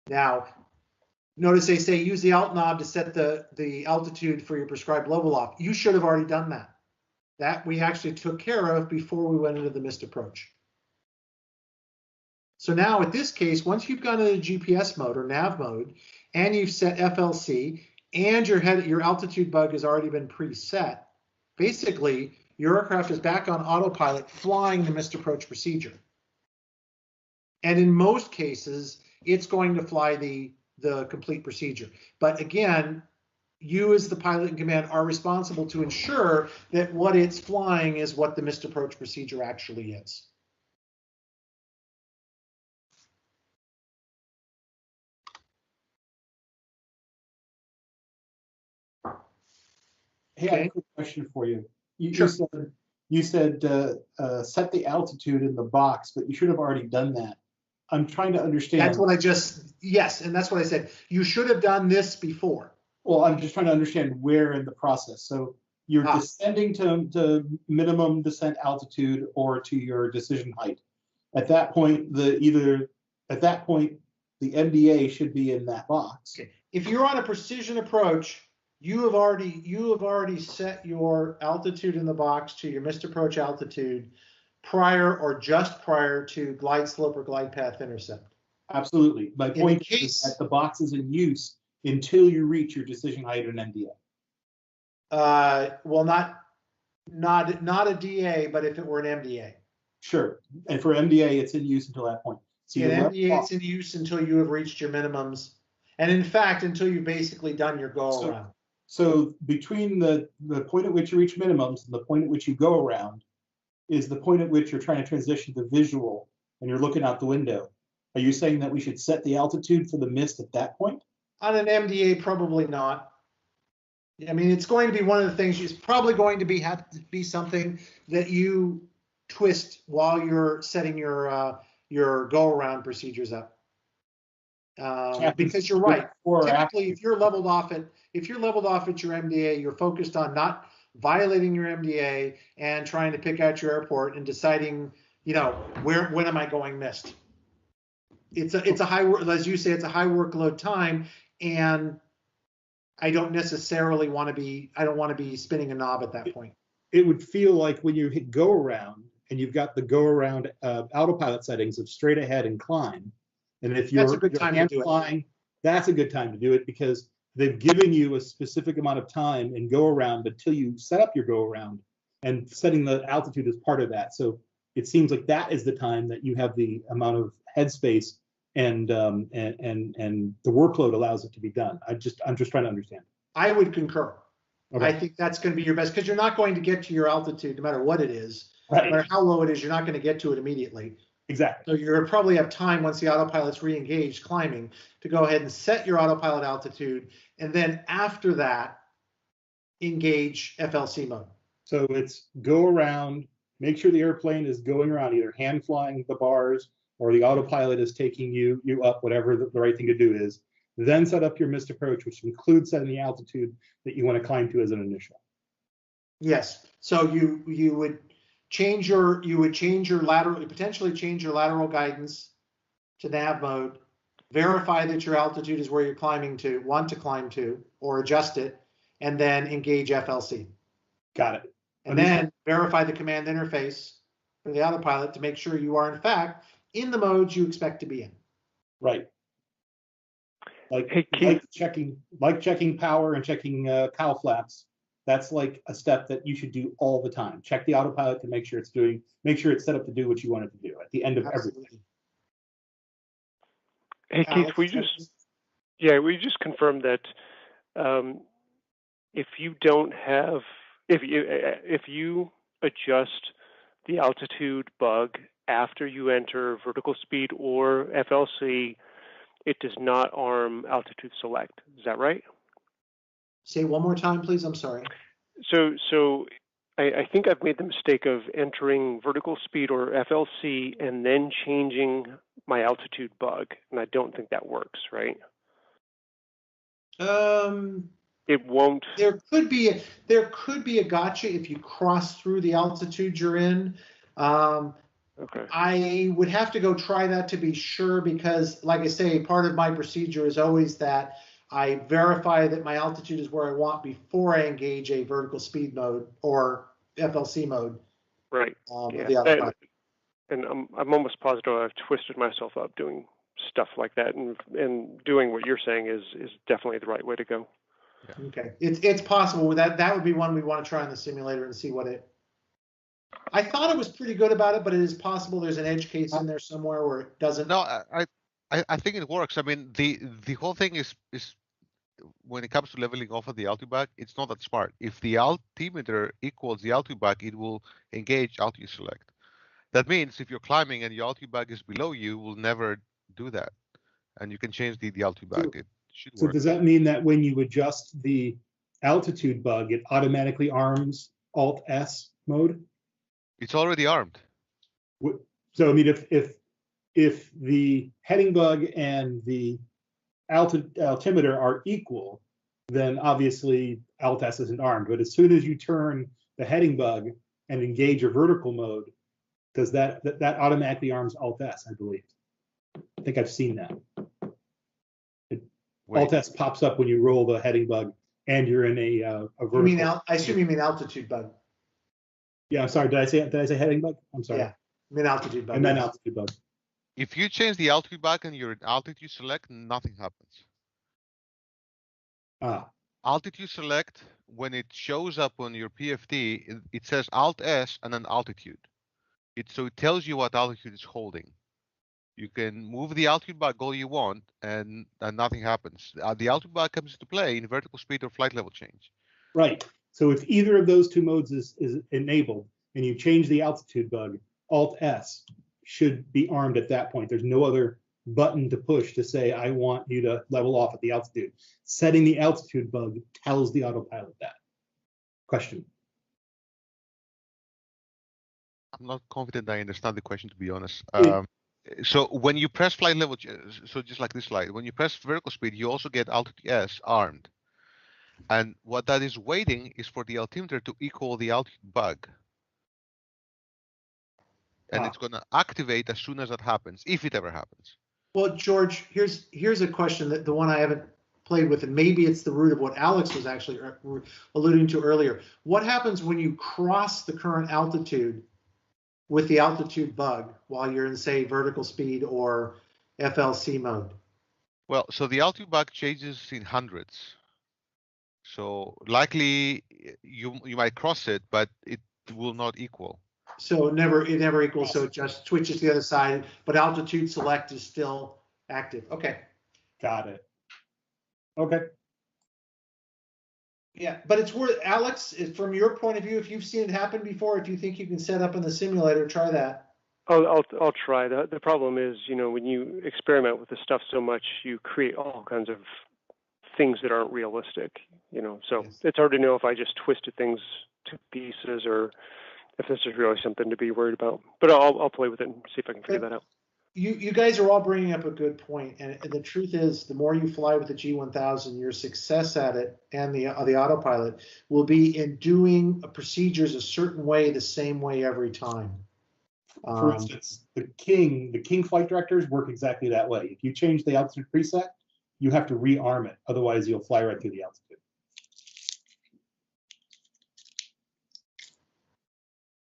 Now, notice they say use the alt knob to set the altitude for your prescribed level off. You should have already done that. That we actually took care of before we went into the missed approach. So now, at this case, once you've gone into GPS mode or nav mode, and you've set FLC, and your altitude bug has already been preset, basically, your aircraft is back on autopilot flying the missed approach procedure. And in most cases, it's going to fly the complete procedure. But again, you as the pilot in command are responsible to ensure that what it's flying is what the missed approach procedure actually is. Hey, I have a quick question for you. You said set the altitude in the box, but you should have already done that. I'm trying to understand. That's what I yes, and that's what I said. You should have done this before. Well, I'm just trying to understand where in the process. So you're descending to minimum descent altitude or to your decision height. At that point, the MDA should be in that box. Okay. If you're on a precision approach, you have already set your altitude in the box to your missed approach altitude prior or just prior to glide slope or glide path intercept. Absolutely. My point is that the box is in use until you reach your decision height and MDA. Well, not a DA, but if it were an MDA. Sure. And for MDA, it's in use until that point. So an MDA, it's in use until you have reached your minimums. And in fact, until you've basically done your go around. So between the point at which you reach minimums and the point at which you go around is the point at which you're trying to transition to visual and you're looking out the window. Are you saying that we should set the altitude for the mist at that point? On an MDA, probably not. I mean, it's going to be one of the things. It's probably going to have to be something that you twist while you're setting your go around procedures up. Because you're right. Typically, if you're leveled off at your MDA, you're focused on not violating your MDA and trying to pick out your airport and deciding, when am I going missed? It's a high, as you say, it's a high workload time, and I don't necessarily want to be. I don't want to be spinning a knob at that point. It would feel like when you hit go around and you've got the go around autopilot settings of straight ahead and climb, and if you're hand flying, that's a good time to do it because they've given you a specific amount of time and go around until you set up your go around, and setting the altitude is part of that. So it seems like that is the time that you have the amount of headspace and the workload allows it to be done. I'm just trying to understand. I would concur. Okay. I think that's going to be your best because you're not going to get to your altitude no matter what it is. Right. No matter how low it is, you're not going to get to it immediately. Exactly. So you're probably have time once the autopilot's re-engaged climbing to go ahead and set your autopilot altitude, and then after that, engage FLC mode. So it's go around, make sure the airplane is going around, either hand flying the bars or the autopilot is taking you up, whatever the right thing to do is. Then set up your missed approach, which includes setting the altitude that you want to climb to as an initial. Yes. So you would change your lateral, potentially change your lateral guidance to nav mode, verify that your altitude is where you're want to climb to, or adjust it, and then engage FLC. Got it. And then verify the command interface for the autopilot to make sure you are in fact in the modes you expect to be in. Right. Like checking power and checking cow flaps. That's like a step that you should do all the time. Check the autopilot to make sure it's set up to do what you want it to do at the end of everything. Hey Keith, we just confirmed that if you adjust the altitude bug after you enter vertical speed or FLC, it does not arm altitude select. Is that right? Say one more time, please. I'm sorry. So I think I've made the mistake of entering vertical speed or FLC and then changing my altitude bug, and I don't think that works, right? It won't. There could be a gotcha if you cross through the altitude you're in. Okay. I would have to go try that to be sure because, like I say, part of my procedure is always that I verify that my altitude is where I want before I engage a vertical speed mode or FLC mode. Right. And I'm almost positive I've twisted myself up doing stuff like that, and doing what you're saying is definitely the right way to go. Yeah. Okay, it's possible that would be one we want to try in the simulator and see what it I thought it was pretty good about it, but it is possible there's an edge case in there somewhere where it doesn't. No, I think it works. I mean, the whole thing is when it comes to leveling off of the altitude, it's not that smart. If the altimeter equals the altitude, it will engage altitude select. That means if you're climbing and your altitude is below you, will never do that, and you can change the altitude. It should So work. does that mean that when you adjust the altitude bug, it automatically arms Alt S mode? It's already armed. So I mean, if the heading bug and the altimeter are equal, then obviously Alt S isn't armed. But as soon as you turn the heading bug and engage a vertical mode, does that automatically arms Alt S? I believe. I think I've seen that. Alt S pops up when you roll the heading bug and you're in a vertical. You mean I assume you mean altitude bug. Yeah, I'm sorry. Did I say heading bug? I'm sorry. Yeah, I mean altitude bug. I meant altitude bug. If you change the altitude and you're in altitude select, nothing happens. Altitude select, when it shows up on your PFD, it says Alt S and then altitude. So it tells you what altitude it's holding. You can move the altitude bug all you want, and nothing happens. The altitude bug comes into play in vertical speed or flight level change. Right. So if either of those two modes is enabled, and you change the altitude bug, Alt S should be armed at that point. There's no other button to push to say, I want you to level off at the altitude. Setting the altitude bug tells the autopilot that. Question. I'm not confident I understand the question, to be honest. So when you press flight level, so just like this slide, when you press vertical speed, you also get altitude S armed. And what that is waiting is for the altimeter to equal the altitude bug. And it's going to activate as soon as that happens, if it ever happens. Well, George, here's a question that the one I haven't played with, and maybe it's the root of what Alex was actually alluding to earlier. What happens when you cross the current altitude with the altitude bug while you're in, say, vertical speed or FLC mode? Well, so the altitude bug changes in hundreds. So likely you might cross it, but it will not equal. So it never equals, so it just switches to the other side, but altitude select is still active. Okay. Got it. Okay. Yeah, but it's worth, Alex, from your point of view, if you've seen it happen before, if you think you can set up in the simulator, try that. I'll try. The problem is, when you experiment with this stuff so much, you create all kinds of things that aren't realistic, so yes. It's hard to know if I just twisted things to pieces or if this is really something to be worried about. But I'll play with it and see if I can figure that out. You guys are all bringing up a good point, and the truth is, the more you fly with the G1000, your success at it and the autopilot will be in doing procedures a certain way, the same way every time. For instance, the King flight directors work exactly that way. If you change the altitude preset, you have to rearm it, otherwise you'll fly right through the altitude.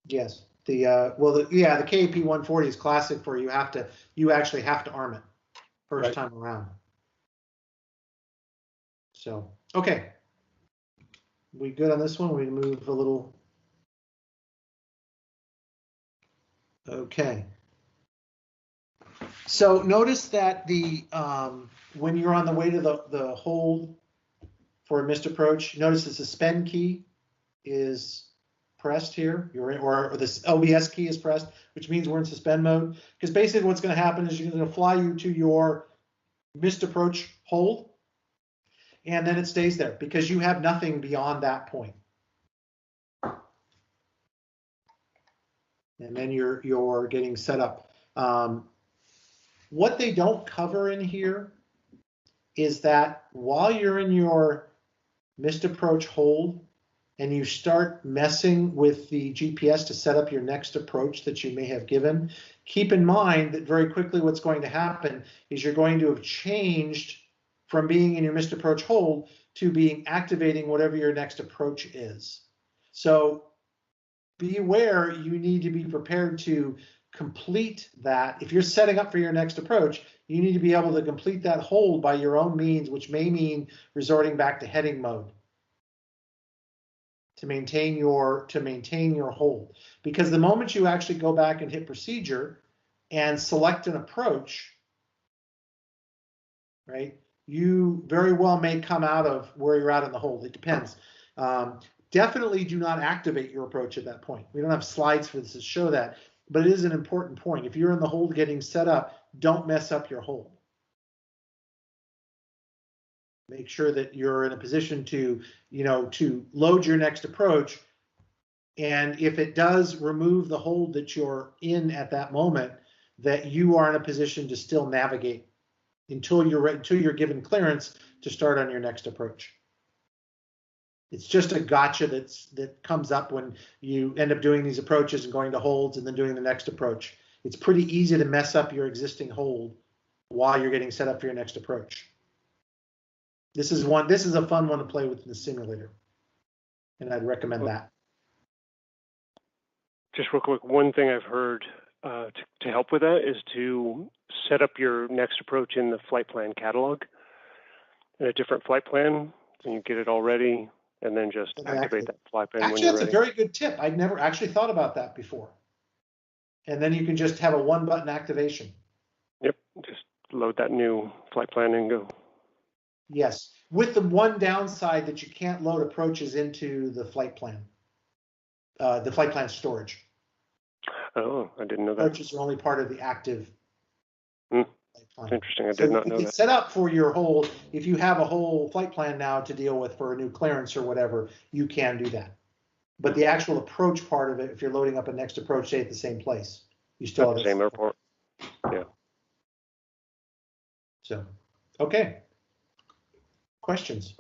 Yes. The CAP 140 is classic for you actually have to arm it first time around. So, okay. We good on this one? We move a little. Okay. So notice that when you're on the way to the hold for a missed approach, notice the suspend key is pressed here, or this LBS key is pressed, which means we're in suspend mode. Because basically what's going to happen is you're going to fly you to your missed approach hold, and then it stays there because you have nothing beyond that point. And then you're getting set up. What they don't cover in here is that while you're in your missed approach hold, and you start messing with the GPS to set up your next approach that you may have given, keep in mind that very quickly what's going to happen is you're going to have changed from being in your missed approach hold to being activating whatever your next approach is. So be aware, you need to be prepared to complete that. If you're setting up for your next approach, you need to be able to complete that hold by your own means, which may mean resorting back to heading mode. to maintain your hold. Because the moment you actually go back and hit procedure and select an approach, right, you very well may come out of where you're at in the hold. It depends. Definitely do not activate your approach at that point. We don't have slides for this to show that, but it is an important point. If you're in the hold getting set up, don't mess up your hold. Make sure that you're in a position to, to load your next approach. And if it does remove the hold that you're in at that moment, that you are in a position to still navigate until you're given clearance to start on your next approach. It's just a gotcha that comes up when you end up doing these approaches and going to holds and then doing the next approach. It's pretty easy to mess up your existing hold while you're getting set up for your next approach. This is a fun one to play with in the simulator, and I'd recommend that. Just real quick, one thing I've heard to help with that is to set up your next approach in the flight plan catalog, in a different flight plan, and you get it all ready, and then just activate that flight plan when you're ready. Actually, that's a very good tip. I'd never actually thought about that before. And then you can just have a one-button activation. Yep, just load that new flight plan and go. Yes, with the one downside that you can't load approaches into the flight plan storage. Oh, I didn't know that. Approaches are only part of the active flight plan. Interesting, I did not know that. It's set up for your whole, if you have a whole flight plan now to deal with for a new clearance or whatever, you can do that. But the actual approach part of it, if you're loading up a next approach, stay at the same place. You still have the same airport. Yeah. So, okay. Questions?